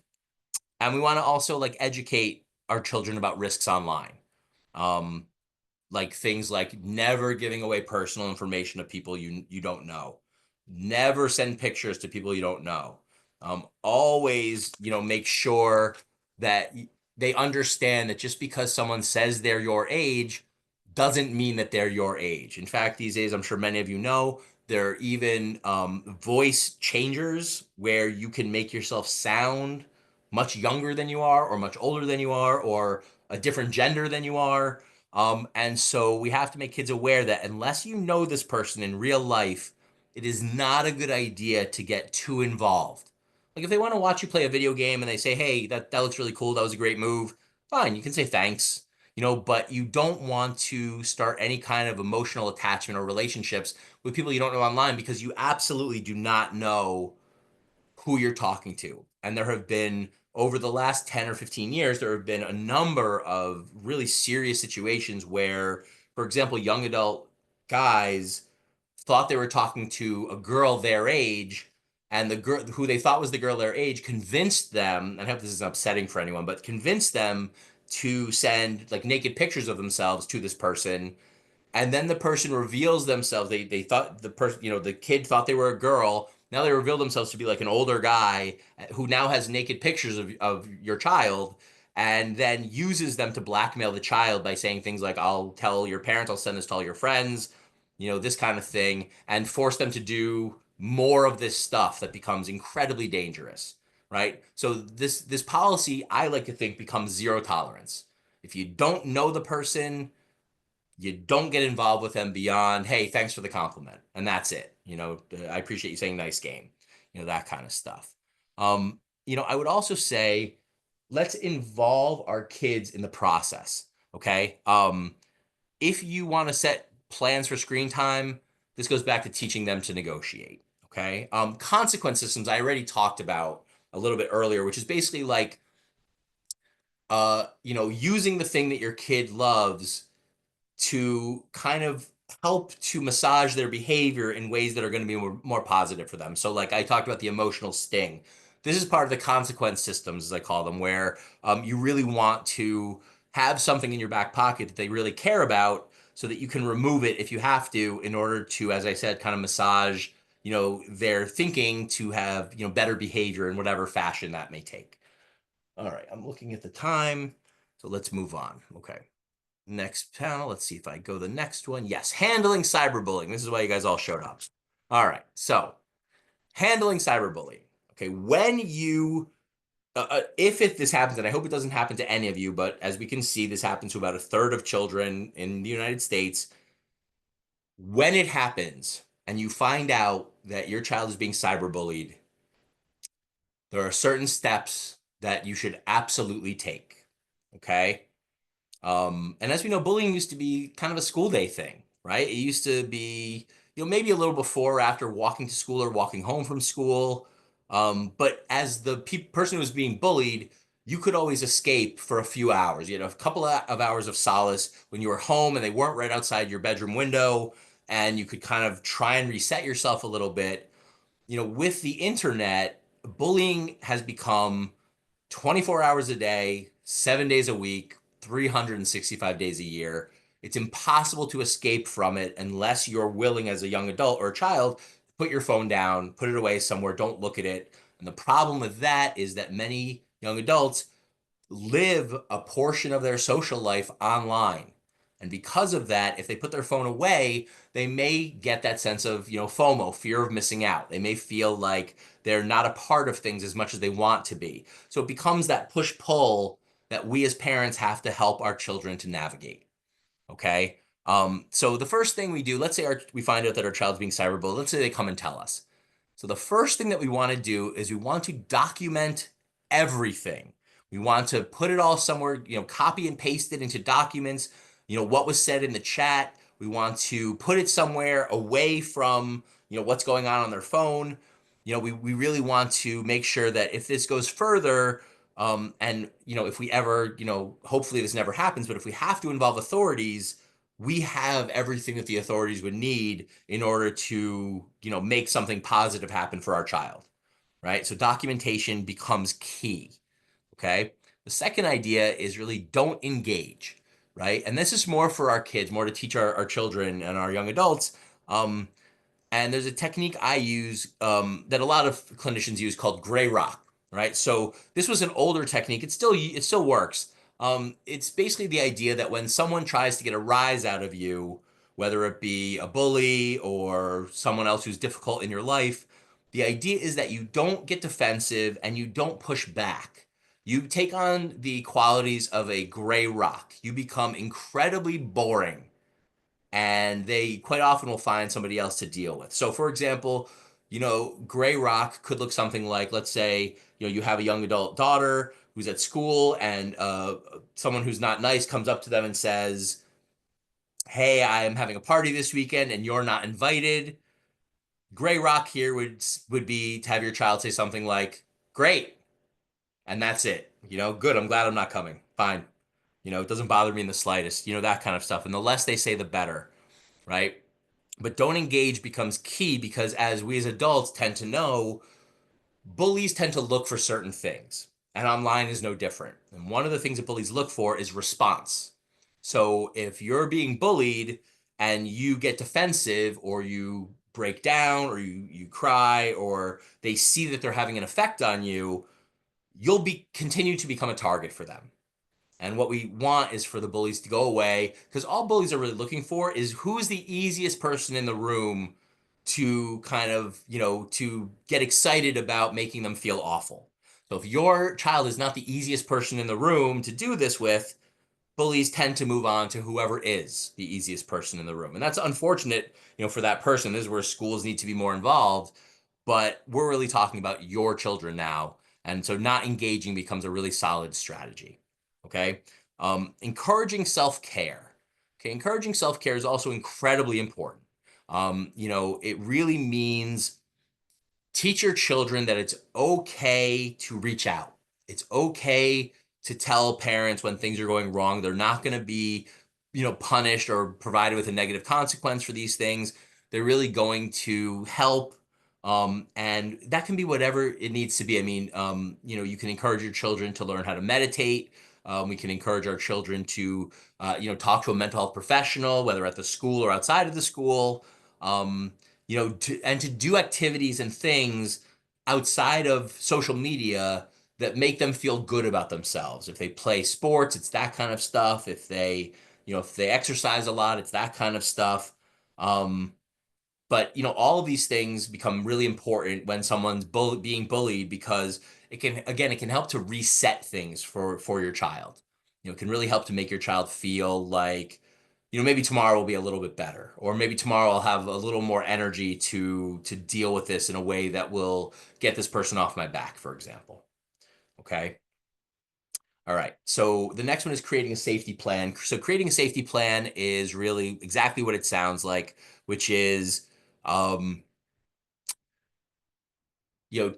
we want to also like educate our children about risks online. um, like things like never giving away personal information to people you don't know, never send pictures to people you don't know. Always make sure that they understand that just because someone says they're your age doesn't mean that they're your age. In fact, these days, I'm sure many of you know, there are even voice changers where you can make yourself sound much younger than you are, or much older than you are, or a different gender than you are. And so we have to make kids aware that unless you know this person in real life, it is not a good idea to get too involved. Like if they want to watch you play a video game and they say, hey, that looks really cool, that was a great move, fine, you can say thanks, but you don't want to start any kind of emotional attachment or relationships with people you don't know online, because you absolutely do not know who you're talking to. And there have been over the last 10 or 15 years, there have been a number of really serious situations where, for example, young adult guys thought they were talking to a girl their age, and the girl who they thought was the girl their age convinced them, and I hope this isn't upsetting for anyone, but convinced them to send like naked pictures of themselves to this person, and then the person reveals themselves. They thought the person, the kid thought they were a girl. Now they reveal themselves to be like an older guy who now has naked pictures of your child, and then uses them to blackmail the child by saying things like, I'll tell your parents, I'll send this to all your friends, this kind of thing, and force them to do more of this stuff that becomes incredibly dangerous, right? So this policy, I like to think, becomes zero tolerance. If you don't know the person, you don't get involved with them beyond, hey, thanks for the compliment, and that's it. I appreciate you saying nice game, that kind of stuff. I would also say, let's involve our kids in the process. Okay. If you want to set plans for screen time, this goes back to teaching them to negotiate. Okay. Consequence systems I already talked about a little bit earlier, which is basically like, using the thing that your kid loves to kind of help to massage their behavior in ways that are going to be more positive for them. So like I talked about the emotional sting. This is part of the consequence systems, as I call them, where you really want to have something in your back pocket that they really care about so that you can remove it if you have to, in order to, as I said, kind of massage, their thinking to have, better behavior in whatever fashion that may take. All right, I'm looking at the time, so let's move on. Okay. Next panel, let's see if I go the next one. Yes, handling cyberbullying. This is why you guys all showed up. All right, so handling cyberbullying. Okay, when you, if this happens, and I hope it doesn't happen to any of you, but as we can see, this happens to about a third of children in the United States. When it happens and you find out that your child is being cyberbullied, there are certain steps that you should absolutely take. Okay. And as we know, bullying used to be kind of a school day thing, right? It used to be, maybe a little before or after walking to school or walking home from school. But as the person who was being bullied, you could always escape for a few hours. You had a couple of hours of solace when you were home and they weren't right outside your bedroom window, and you could kind of try and reset yourself a little bit. With the internet, bullying has become 24 hours a day, 7 days a week, 365 days a year. It's impossible to escape from it unless you're willing, as a young adult or a child, put your phone down, put it away somewhere, don't look at it. And the problem with that is that many young adults live a portion of their social life online. And because of that, if they put their phone away, they may get that sense of, FOMO, fear of missing out. They may feel like they're not a part of things as much as they want to be. So it becomes that push-pull that we as parents have to help our children to navigate. Okay. So the first thing we do, let's say we find out that our child's being cyberbullied. Let's say they come and tell us. So the first thing that we want to do is we want to document everything. We want to put it all somewhere, copy and paste it into documents, what was said in the chat. We want to put it somewhere away from, what's going on their phone. We really want to make sure that if this goes further, and, if we ever, hopefully this never happens, but if we have to involve authorities, we have everything that the authorities would need in order to, make something positive happen for our child, right? So documentation becomes key, okay? The second idea is really don't engage, right? And this is more for our kids, more to teach our children and our young adults. And there's a technique I use that a lot of clinicians use called gray rock, right? So this was an older technique. It still works. It's basically the idea that when someone tries to get a rise out of you, whether it be a bully or someone else who's difficult in your life, the idea is that you don't get defensive and you don't push back. You take on the qualities of a gray rock. You become incredibly boring, and they quite often will find somebody else to deal with. So for example, gray rock could look something like, let's say, you have a young adult daughter who's at school, and someone who's not nice comes up to them and says, hey, I am having a party this weekend and you're not invited. Gray rock here would be to have your child say something like, great, And that's it. Good. I'm glad I'm not coming. Fine. It doesn't bother me in the slightest, that kind of stuff. And the less they say, the better, right? But don't engage becomes key because as we as adults tend to know, bullies tend to look for certain things. And online is no different. And one of the things that bullies look for is response. So if you're being bullied and you get defensive or you break down or you cry or they see that they're having an effect on you, you'll be continue to become a target for them. And what we want is for the bullies to go away because all bullies are really looking for is who's the easiest person in the room to kind of, to get excited about making them feel awful. So if your child is not the easiest person in the room to do this with, bullies tend to move on to whoever is the easiest person in the room. And that's unfortunate, for that person. This is where schools need to be more involved. But we're really talking about your children now. And so not engaging becomes a really solid strategy. Okay. Encouraging self-care. Okay. Encouraging self-care is also incredibly important. It really means teach your children that it's okay to reach out. It's okay to tell parents when things are going wrong. They're not going to be, punished or provided with a negative consequence for these things. They're really going to help. And that can be whatever it needs to be. I mean, you can encourage your children to learn how to meditate. We can encourage our children to, talk to a mental health professional, whether at the school or outside of the school. To do activities and things outside of social media that make them feel good about themselves. If they play sports, it's that kind of stuff. If they exercise a lot, it's that kind of stuff. But all of these things become really important when someone's being bullied because it can help to reset things for your child. It can really help to make your child feel like, maybe tomorrow will be a little bit better, or maybe tomorrow I'll have a little more energy to deal with this in a way that will get this person off my back, for example. Okay. All right. So the next one is creating a safety plan. So creating a safety plan is really exactly what it sounds like, which is, um,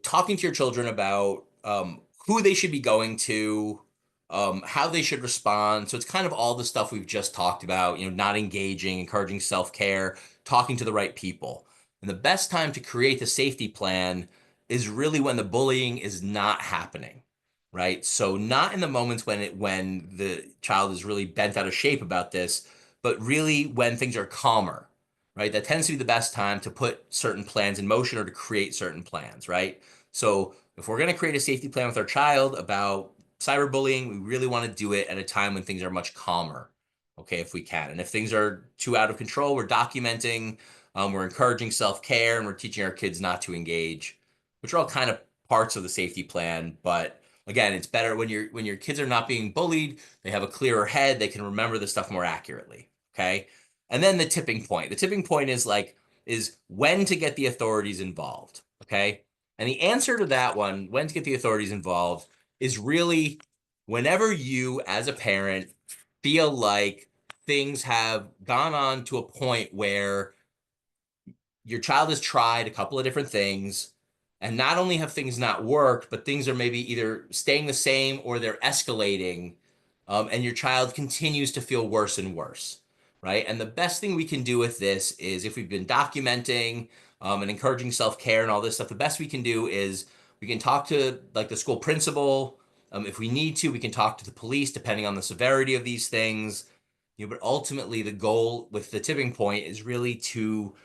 talking to your children about who they should be going to, how they should respond. So it's kind of all the stuff we've just talked about, not engaging, encouraging self-care, talking to the right people. And the best time to create the safety plan is really when the bullying is not happening, right? So not in the moments when the child is really bent out of shape about this, but really when things are calmer, right? That tends to be the best time to put certain plans in motion or to create certain plans, right? So if we're going to create a safety plan with our child about cyberbullying, we really want to do it at a time when things are much calmer, okay, if we can. And if things are too out of control, we're documenting, we're encouraging self-care, and we're teaching our kids not to engage, which are all kind of parts of the safety plan. But again, it's better when your kids are not being bullied, they have a clearer head, they can remember the stuff more accurately, okay? And then the tipping point. The tipping point is when to get the authorities involved. Okay. And the answer to that one, when to get the authorities involved, is really whenever you, as a parent, feel like things have gone on to a point where your child has tried a couple of different things, and not only have things not worked, but things are maybe either staying the same or they're escalating, and your child continues to feel worse and worse, right? And the best thing we can do with this is if we've been documenting and encouraging self-care and all this stuff, the best we can do is we can talk to like the school principal. If we need to, we can talk to the police depending on the severity of these things. But ultimately, the goal with the tipping point is really to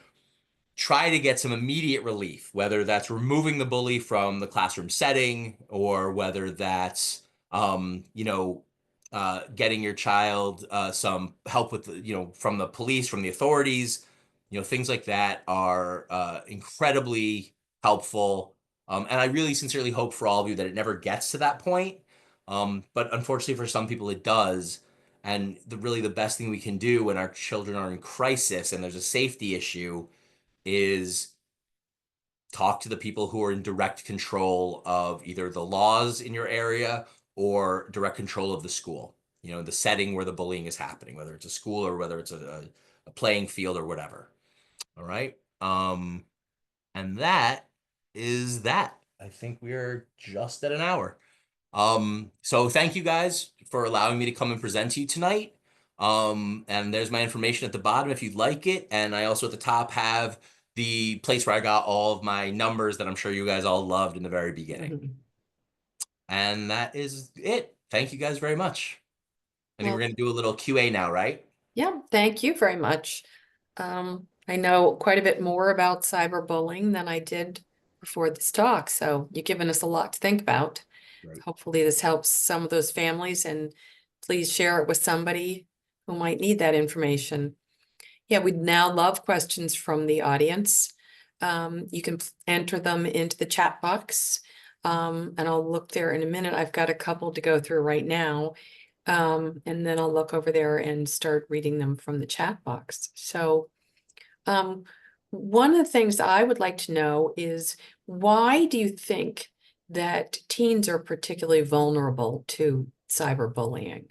try to get some immediate relief, whether that's removing the bully from the classroom setting or whether that's, getting your child some help with, from the police, from the authorities, things like that are incredibly helpful. And I really sincerely hope for all of you that it never gets to that point. But unfortunately, for some people, it does. And really the best thing we can do when our children are in crisis and there's a safety issue is talk to the people who are in direct control of either the laws in your area or direct control of the school, the setting where the bullying is happening, whether it's a school or whether it's a playing field or whatever. All right. And that is that. I think we are just at an hour. So thank you guys for allowing me to come and present to you tonight. And there's my information at the bottom if you'd like it. And I also at the top have the place where I got all of my numbers that I'm sure you guys all loved in the very beginning. Mhm. And that is it. Thank you guys very much. I think we're Well, going to do a little QA now, right? yeah, thank you very much. I know quite a bit more about cyberbullying than I did before this talk, so you've given us a lot to think about. Right. Hopefully this helps some of those families, and please share it with somebody who might need that information. Yeah, we'd now love questions from the audience. You can enter them into the chat box, and I'll look there in a minute. I've got a couple to go through right now. And then I'll look over there and start reading them from the chat box. So, um, one of the things I would like to know is, why do you think that teens are particularly vulnerable to cyberbullying?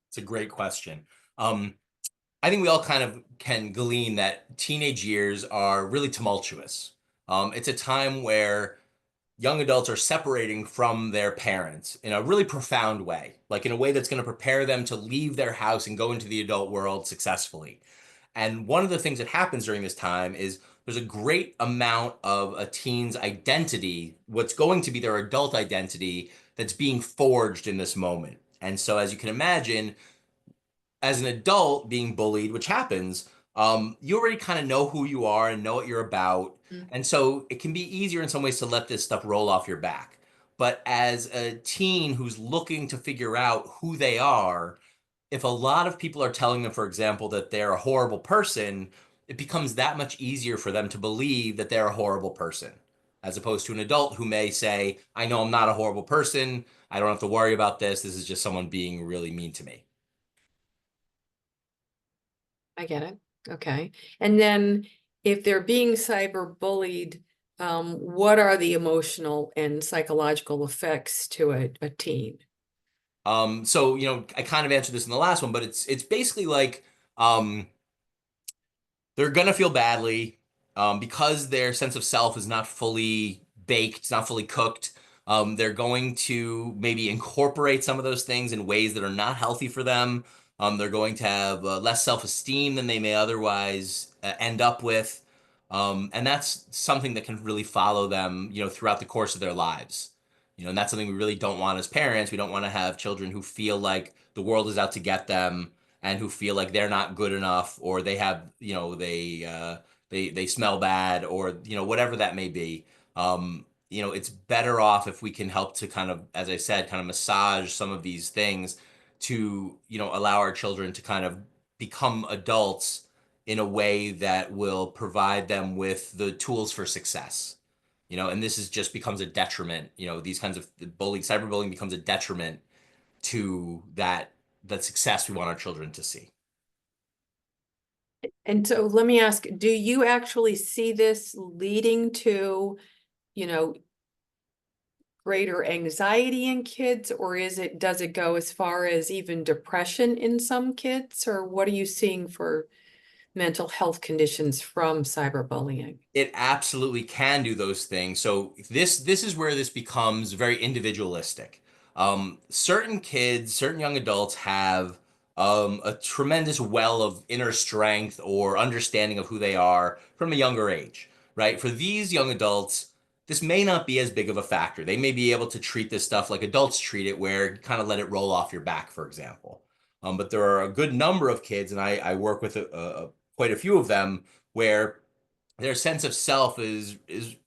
It's a great question. Um, I think we all kind of can glean that teenage years are really tumultuous. It's a time where young adults are separating from their parents in a really profound way, like in a way that's going to prepare them to leave their house and go into the adult world successfully. And one of the things that happens during this time is there's a great amount of a teen's identity, what's going to be their adult identity, that's being forged in this moment. And so, as you can imagine, as an adult being bullied, which happens, you already kind of know who you are and know what you're about. Mm. And so it can be easier in some ways to let this stuff roll off your back. But as a teen who's looking to figure out who they are, if a lot of people are telling them, for example, that they're a horrible person, it becomes that much easier for them to believe that they're a horrible person, as opposed to an adult who may say, I know I'm not a horrible person. I don't have to worry about this. This is just someone being really mean to me. I get it. Okay. And then if they're being cyberbullied, what are the emotional and psychological effects to a teen? So I kind of answered this in the last one, but it's basically like um, they're gonna feel badly because their sense of self is not fully baked, it's not fully cooked. They're going to maybe incorporate some of those things in ways that are not healthy for them. They're going to have less self-esteem than they may otherwise end up with, and that's something that can really follow them, throughout the course of their lives. And that's something we really don't want as parents. We don't want to have children who feel like the world is out to get them and who feel like they're not good enough or they have they smell bad or whatever that may be. It's better off if we can help to kind of, as I said, kind of massage some of these things to allow our children to kind of become adults in a way that will provide them with the tools for success. And this is just becomes a detriment. These kinds of bullying, cyberbullying becomes a detriment to that success we want our children to see. And so let me ask, do you actually see this leading to, you know, greater anxiety in kids, or does it go as far as even depression in some kids, or what are you seeing for mental health conditions from cyberbullying? It absolutely can do those things. So this is where this becomes very individualistic. Certain kids, certain young adults have a tremendous well of inner strength or understanding of who they are from a younger age, right? For these young adults, this may not be as big of a factor. They may be able to treat this stuff like adults treat it, where you kind of let it roll off your back, for example. But there are a good number of kids, and I work with quite a few of them, where their sense of self is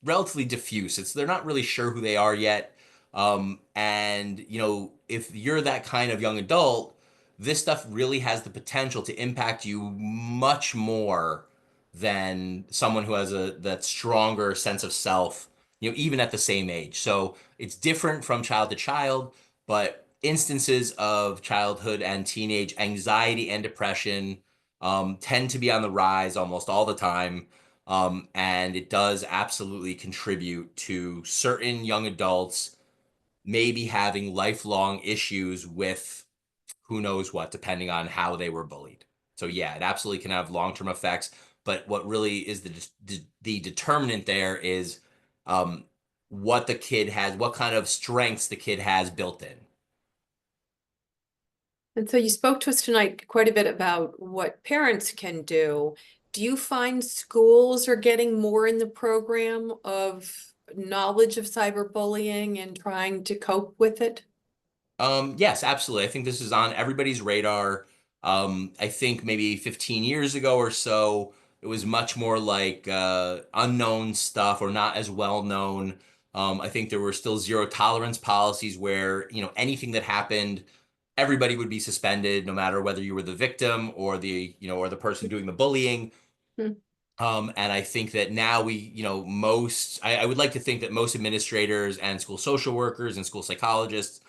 relatively diffuse. They're not really sure who they are yet. And if you're that kind of young adult, this stuff really has the potential to impact you much more than someone who has that stronger sense of self, even at the same age. So it's different from child to child, but instances of childhood and teenage anxiety and depression tend to be on the rise almost all the time. And it does absolutely contribute to certain young adults maybe having lifelong issues with who knows what, depending on how they were bullied. So yeah, it absolutely can have long-term effects. But what really is the determinant there is what the kid has, what kind of strengths the kid has built in. And so you spoke to us tonight quite a bit about what parents can do. Do you find schools are getting more in the program of knowledge of cyberbullying and trying to cope with it? Yes, absolutely. I think this is on everybody's radar. I think maybe 15 years ago or so, it was much more like unknown stuff or not as well known. I think there were still zero tolerance policies where, anything that happened, everybody would be suspended, no matter whether you were the victim or or the person doing the bullying. Hmm. And I think that now I would like to think that most administrators and school social workers and school psychologists,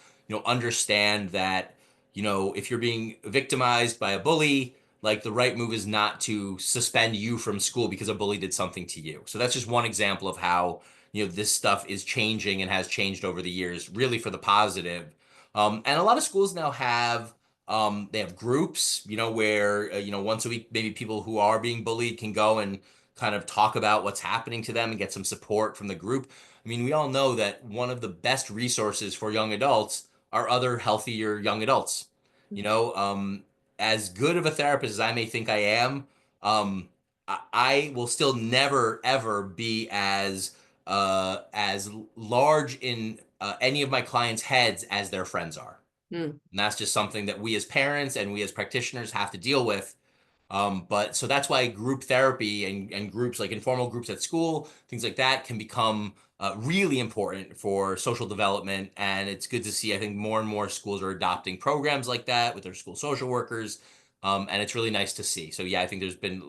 understand that, if you're being victimized by a bully, like the right move is not to suspend you from school because a bully did something to you. So that's just one example of how, this stuff is changing and has changed over the years, really for the positive. And a lot of schools now they have groups, where, once a week, maybe people who are being bullied can go and kind of talk about what's happening to them and get some support from the group. I mean, we all know that one of the best resources for young adults are other healthier young adults. You know, as good of a therapist as I may think I am, I will still never ever be as large in any of my clients' heads as their friends are. Hmm. And that's just something that we as parents and we as practitioners have to deal with. But so that's why group therapy and groups like informal groups at school, things like that can become really important for social development. And it's good to see, I think more and more schools are adopting programs like that with their school social workers. And it's really nice to see. So yeah, I think there's been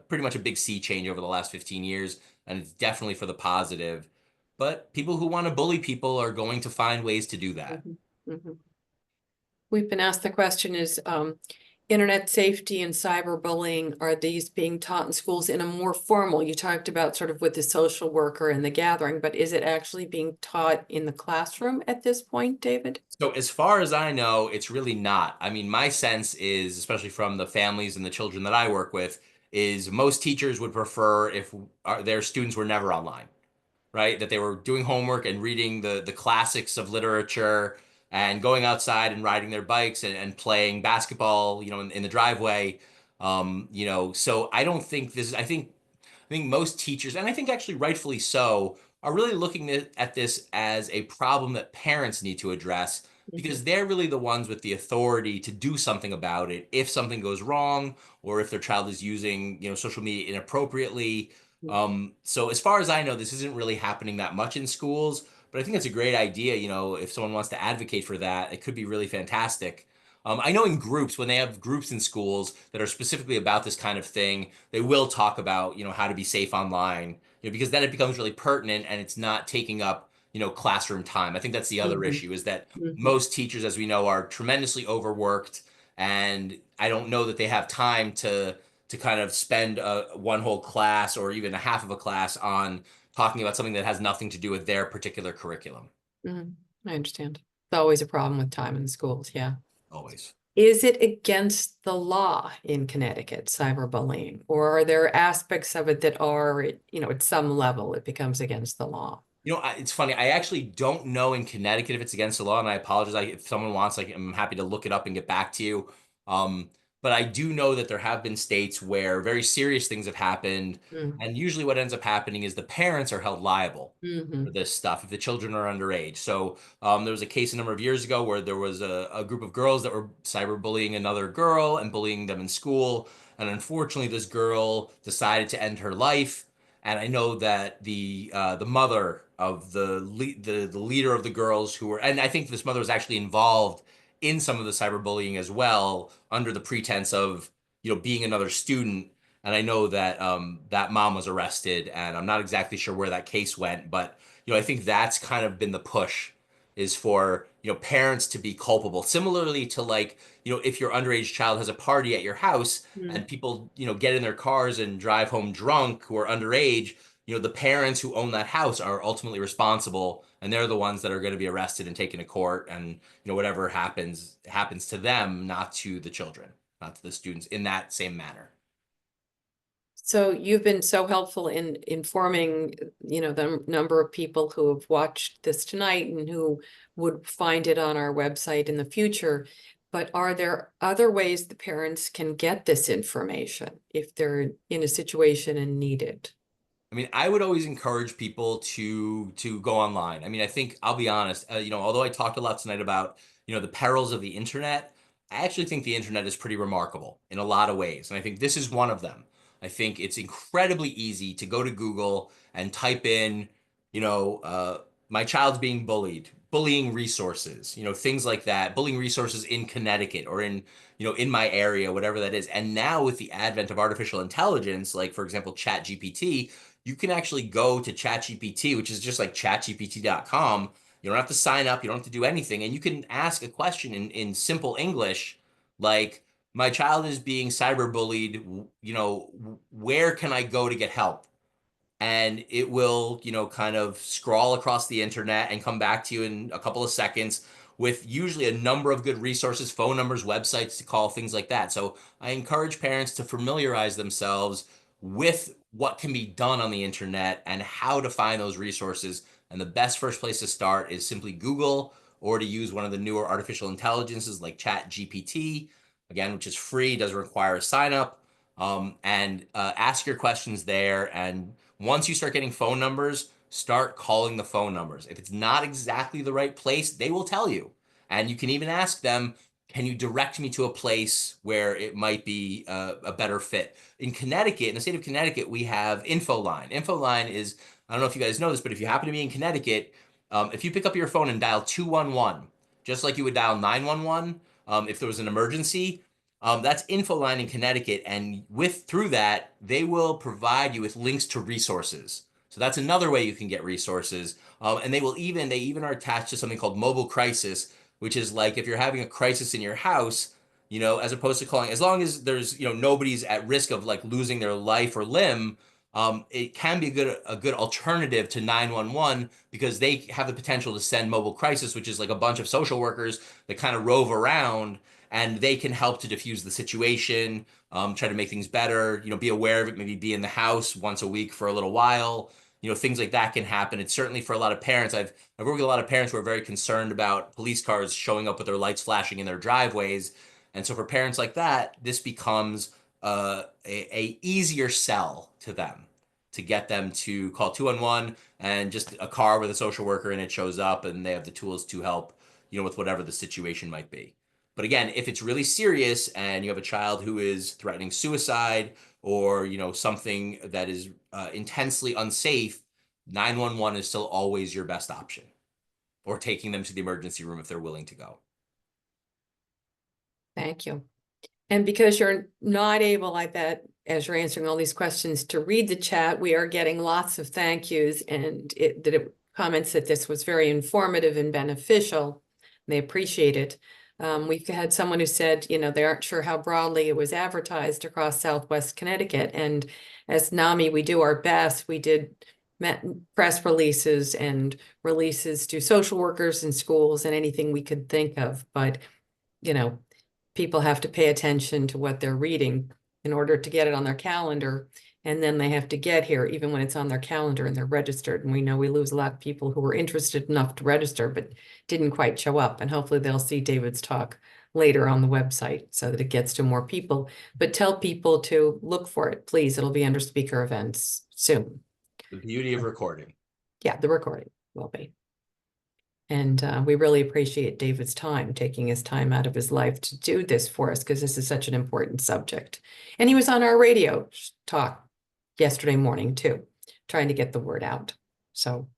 pretty much a big sea change over the last 15 years, and it's definitely for the positive. But people who want to bully people are going to find ways to do that. Mhm. Mhm. We've been asked the question is, internet safety and cyberbullying, are these being taught in schools in a more formal, you talked about sort of with the social worker and the gathering, but is it actually being taught in the classroom at this point, David? So as far as I know, it's really not. I mean, my sense is, especially from the families and the children that I work with, is most teachers would prefer if their students were never online, right? That they were doing homework and reading the classics of literature and going outside and riding their bikes and playing basketball, in the driveway. So I don't think I think most teachers, and I think actually rightfully so, are really looking at this as a problem that parents need to address Mhm. because they're really the ones with the authority to do something about it if something goes wrong or if their child is using, social media inappropriately. So as far as I know, this isn't really happening that much in schools, but I think it's a great idea. If someone wants to advocate for that, it could be really fantastic. I know in groups, when they have groups in schools that are specifically about this kind of thing, they will talk about, how to be safe online, because then it becomes really pertinent and it's not taking up, classroom time. I think that's the other Mhm. issue is that Mhm. most teachers, as we know, are tremendously overworked, and I don't know that they have time to kind of spend one whole class or even a half of a class on talking about something that has nothing to do with their particular curriculum. Mhm. I understand. It's always a problem with time in schools, yeah. Always. Is it against the law in Connecticut, cyberbullying, or are there aspects of it that are, at some level, it becomes against the law? It's funny. I actually don't know in Connecticut if it's against the law, and I apologize. If someone wants, like, I'm happy to look it up and get back to you. Um, but I do know that there have been states where very serious things have happened, Mm. and usually what ends up happening is the parents are held liable for Mhm. this stuff if the children are underage. So there was a case a number of years ago where there was a group of girls that were cyberbullying another girl and bullying them in school, and unfortunately, this girl decided to end her life. And I know that the mother of the leader of the girls who were, and I think this mother was actually involved in some of the cyberbullying as well, under the pretense of being another student. And I know that that mom was arrested, and I'm not exactly sure where that case went, but I think that's kind of been the push, is for parents to be culpable. Similarly to, like, if your underage child has a party at your house Mm. and people get in their cars and drive home drunk who are underage, the parents who own that house are ultimately responsible, and they're the ones that are going to be arrested and taken to court, and whatever happens to them, not to the children, not to the students, in that same manner. So you've been so helpful in informing, the number of people who have watched this tonight and who would find it on our website in the future. But are there other ways the parents can get this information if they're in a situation and need it? I mean, I would always encourage people to go online. I mean, I think I'll be honest, although I talked a lot tonight about, the perils of the internet, I actually think the internet is pretty remarkable in a lot of ways, and I think this is one of them. I think it's incredibly easy to go to Google and type in, my child's being bullied, bullying resources, things like that, bullying resources in Connecticut or in my area, whatever that is. And now with the advent of artificial intelligence, like for example, ChatGPT, you can actually go to ChatGPT, which is just like chatgpt.com. You don't have to sign up, you don't have to do anything, and you can ask a question in simple English, like, my child is being cyberbullied, where can I go to get help? And it will, kind of scroll across the internet and come back to you in a couple of seconds with usually a number of good resources, phone numbers, websites to call, things like that. So I encourage parents to familiarize themselves with what can be done on the internet and how to find those resources. And the best first place to start is simply Google, or to use one of the newer artificial intelligences like ChatGPT, again, which is free, doesn't require a sign up, and ask your questions there. And once you start getting phone numbers, start calling the phone numbers. If it's not exactly the right place, they will tell you. And you can even ask them, can you direct me to a place where it might be a better fit? In Connecticut, in the state of Connecticut, we have Infoline. Infoline is, I don't know if you guys know this, but if you happen to be in Connecticut, if you pick up your phone and dial 211, just like you would dial 911, if there was an emergency, that's Infoline in Connecticut, and through that, they will provide you with links to resources. So that's another way you can get resources. And they even are attached to something called Mobile Crisis, which is like if you're having a crisis in your house, as opposed to calling, as long as there's, nobody's at risk of like losing their life or limb, it can be a good alternative to 911, because they have the potential to send Mobile Crisis, which is like a bunch of social workers that kind of rove around, and they can help to diffuse the situation, try to make things better, be aware of it, maybe be in the house once a week for a little while, things like that can happen. It's certainly for a lot of parents. I've worked with a lot of parents who are very concerned about police cars showing up with their lights flashing in their driveways. And so for parents like that, this becomes a easier sell to them, to get them to call 211 and just a car with a social worker, and it shows up and they have the tools to help, with whatever the situation might be. But again, if it's really serious and you have a child who is threatening suicide, or something that is intensely unsafe, 911 is still always your best option, or taking them to the emergency room if they're willing to go. Thank you. And because you're not able, I bet, as you're answering all these questions, to read the chat, we are getting lots of thank yous and comments that this was very informative and beneficial. They appreciate it. We've had someone who said, they aren't sure how broadly it was advertised across Southwest Connecticut. And as NAMI, we do our best. We did press releases and releases to social workers and schools and anything we could think of. But, people have to pay attention to what they're reading in order to get it on their calendar. And then they have to get here, even when it's on their calendar and they're registered. And we know we lose a lot of people who were interested enough to register, but didn't quite show up. And hopefully they'll see David's talk later on the website so that it gets to more people. But tell people to look for it, please. It'll be under speaker events soon. The beauty of recording. Yeah, the recording will be. And we really appreciate David's time, taking his time out of his life to do this for us, because this is such an important subject. And he was on our radio talk yesterday morning too, trying to get the word out. So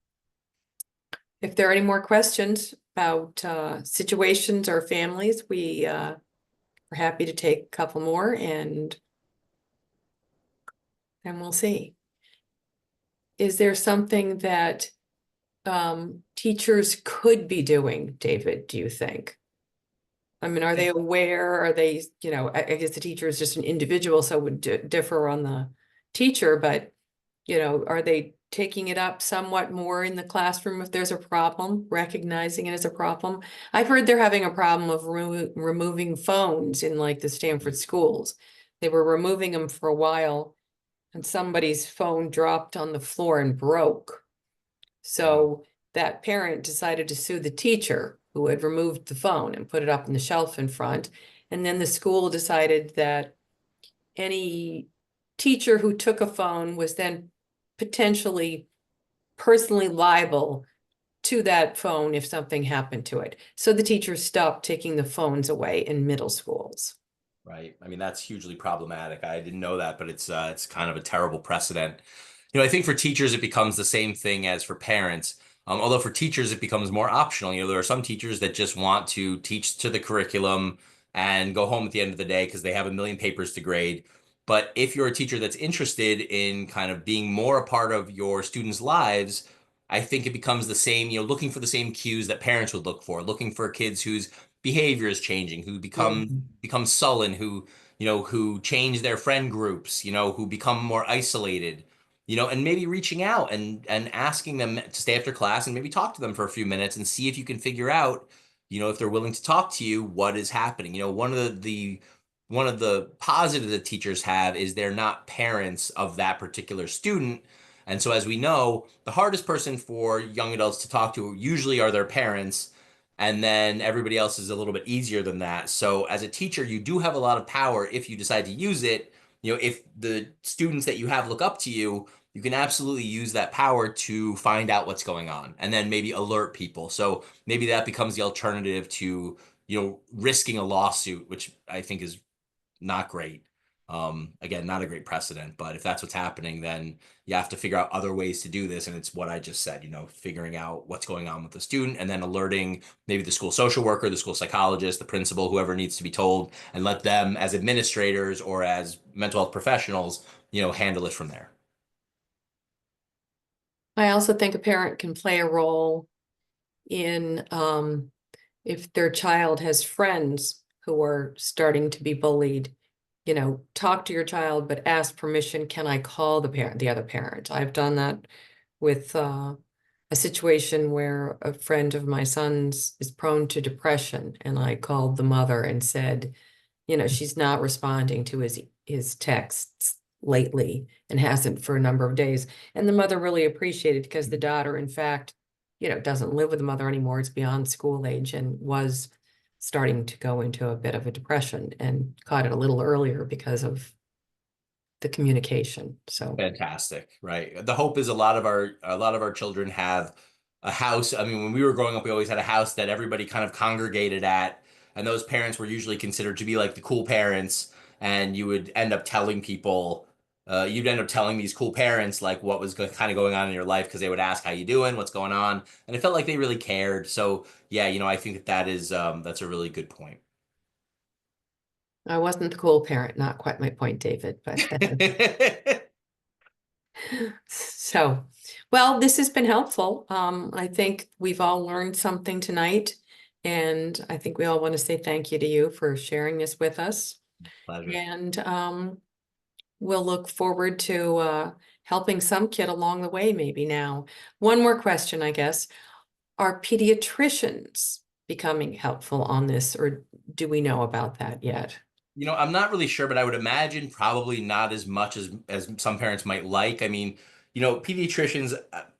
if there are any more questions about situations or families, we are happy to take a couple more, and then we'll see. Is there something that teachers could be doing, David, do you think? I mean, are they aware? Are they, I guess the teacher is just an individual, so it would differ on the teacher, but, are they taking it up somewhat more in the classroom if there's a problem, recognizing it as a problem? I've heard they're having a problem of removing phones in like the Stanford schools. They were removing them for a while and somebody's phone dropped on the floor and broke. So that parent decided to sue the teacher who had removed the phone and put it up on the shelf in front. And then the school decided that any teacher who took a phone was then potentially personally liable to that phone if something happened to it. So the teachers stopped taking the phones away in middle schools. Right. I mean, that's hugely problematic. I didn't know that, but it's kind of a terrible precedent. You know, I think for teachers it becomes the same thing as for parents. Although for teachers it becomes more optional. You know, there are some teachers that just want to teach to the curriculum and go home at the end of the day because they have a million papers to grade. But if you're a teacher that's interested in kind of being more a part of your students' lives, I think it becomes the same, you know, looking for the same cues that parents would look for, looking for kids whose behavior is changing, who become sullen, who, you know, who change their friend groups, you know, who become more isolated, you know, and maybe reaching out and asking them to stay after class and maybe talk to them for a few minutes and see if you can figure out, you know, if they're willing to talk to you, what is happening. You know, one of the positives that teachers have is they're not parents of that particular student. And so, as we know, the hardest person for young adults to talk to usually are their parents, and then everybody else is a little bit easier than that. So as a teacher, you do have a lot of power if you decide to use it. You know, if the students that you have look up to you, you can absolutely use that power to find out what's going on and then maybe alert people. So maybe that becomes the alternative to, you know, risking a lawsuit, which I think is not great. Again, not a great precedent, but if that's what's happening, then you have to figure out other ways to do this. And it's what I just said, you know, figuring out what's going on with the student and then alerting maybe the school social worker, the school psychologist, the principal, whoever needs to be told, and let them as administrators or as mental health professionals, you know, handle it from there. I also think a parent can play a role in if their child has friends who are starting to be bullied, you know, talk to your child, but ask permission. Can I call the other parent? I've done that with a situation where a friend of my son's is prone to depression, and I called the mother and said, you know, she's not responding to his texts lately and hasn't for a number of days. And the mother really appreciated because the daughter, in fact, you know, doesn't live with the mother anymore. It's beyond school age and was starting to go into a bit of a depression and caught it a little earlier because of the communication. So Fantastic, right? The hope is a lot of our children have a house. I mean, when we were growing up, we always had a house that everybody kind of congregated at, and those parents were usually considered to be like the cool parents, and you would end up telling people, you'd end up telling these cool parents like what was kind of going on in your life because they would ask how you doing, what's going on, and it felt like they really cared. So yeah, you know, I think that that is that's a really good point. I wasn't the cool parent, not quite my point, David, but so, well, this has been helpful. I think we've all learned something tonight, and I think we all want to say thank you to you for sharing this with us. Pleasure. And we'll look forward to helping some kid along the way, maybe now. One more question, I guess. Are pediatricians becoming helpful on this, or do we know about that yet? You know, I'm not really sure, but I would imagine probably not as much as some parents might like. I mean, you know, pediatricians,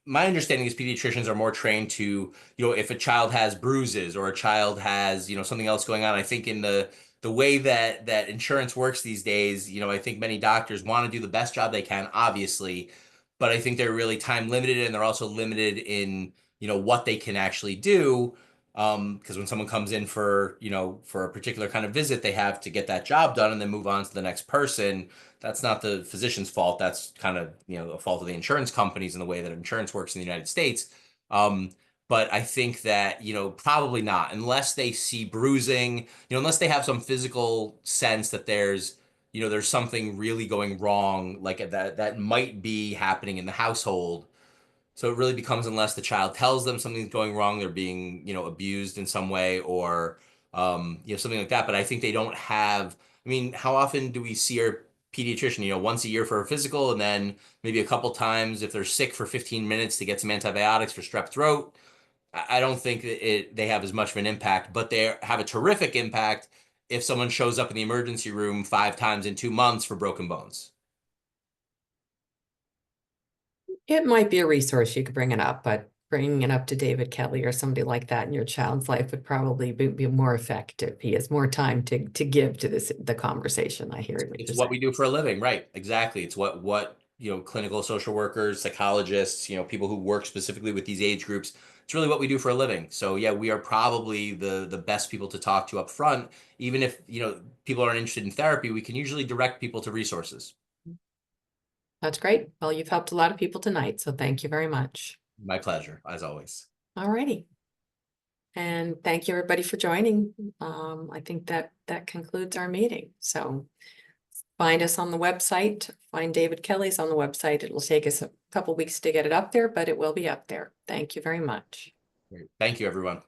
my understanding is pediatricians are more trained to, you know, if a child has bruises or a child has, you know, something else going on. I think in the way that insurance works these days, you know, I think many doctors want to do the best job they can, obviously, but I think they're really time limited and they're also limited in, you know, what they can actually do. Because when someone comes in for, you know, for a particular kind of visit, they have to get that job done and then move on to the next person. That's not the physician's fault. That's kind of, you know, the fault of the insurance companies and the way that insurance works in the United States. Um, but I think that, you know, probably not, unless they see bruising, you know, unless they have some physical sense that there's, you know, there's something really going wrong, like that might be happening in the household. So it really becomes unless the child tells them something's going wrong, they're being, you know, abused in some way or, you know, something like that. But I think they don't have, I mean, how often do we see our pediatrician, you know, once a year for a physical and then maybe a couple times if they're sick for 15 minutes to get some antibiotics for strep throat? I don't think that they have as much of an impact, but they have a terrific impact if someone shows up in the emergency room 5 times in 2 months for broken bones. It might be a resource, you could bring it up, but bringing it up to David Kelly or somebody like that in your child's life would probably be more effective. He has more time to give to the conversation. I hear what It's you're what saying. we do for a living, right? Exactly. It's what, clinical social workers, psychologists, people who work specifically with these age groups. It's really what we do for a living. So yeah, we are probably the best people to talk to up front. Even if, people aren't interested in therapy, we can usually direct people to resources. That's great. Well, you've helped a lot of people tonight, so thank you very much. My pleasure, as always. All righty. And thank you, everybody, for joining. I think that concludes our meeting. So find us on the website, find David Kelly's on the website. It'll take us a couple weeks to get it up there, but it will be up there. Thank you very much. Great. Thank you, everyone.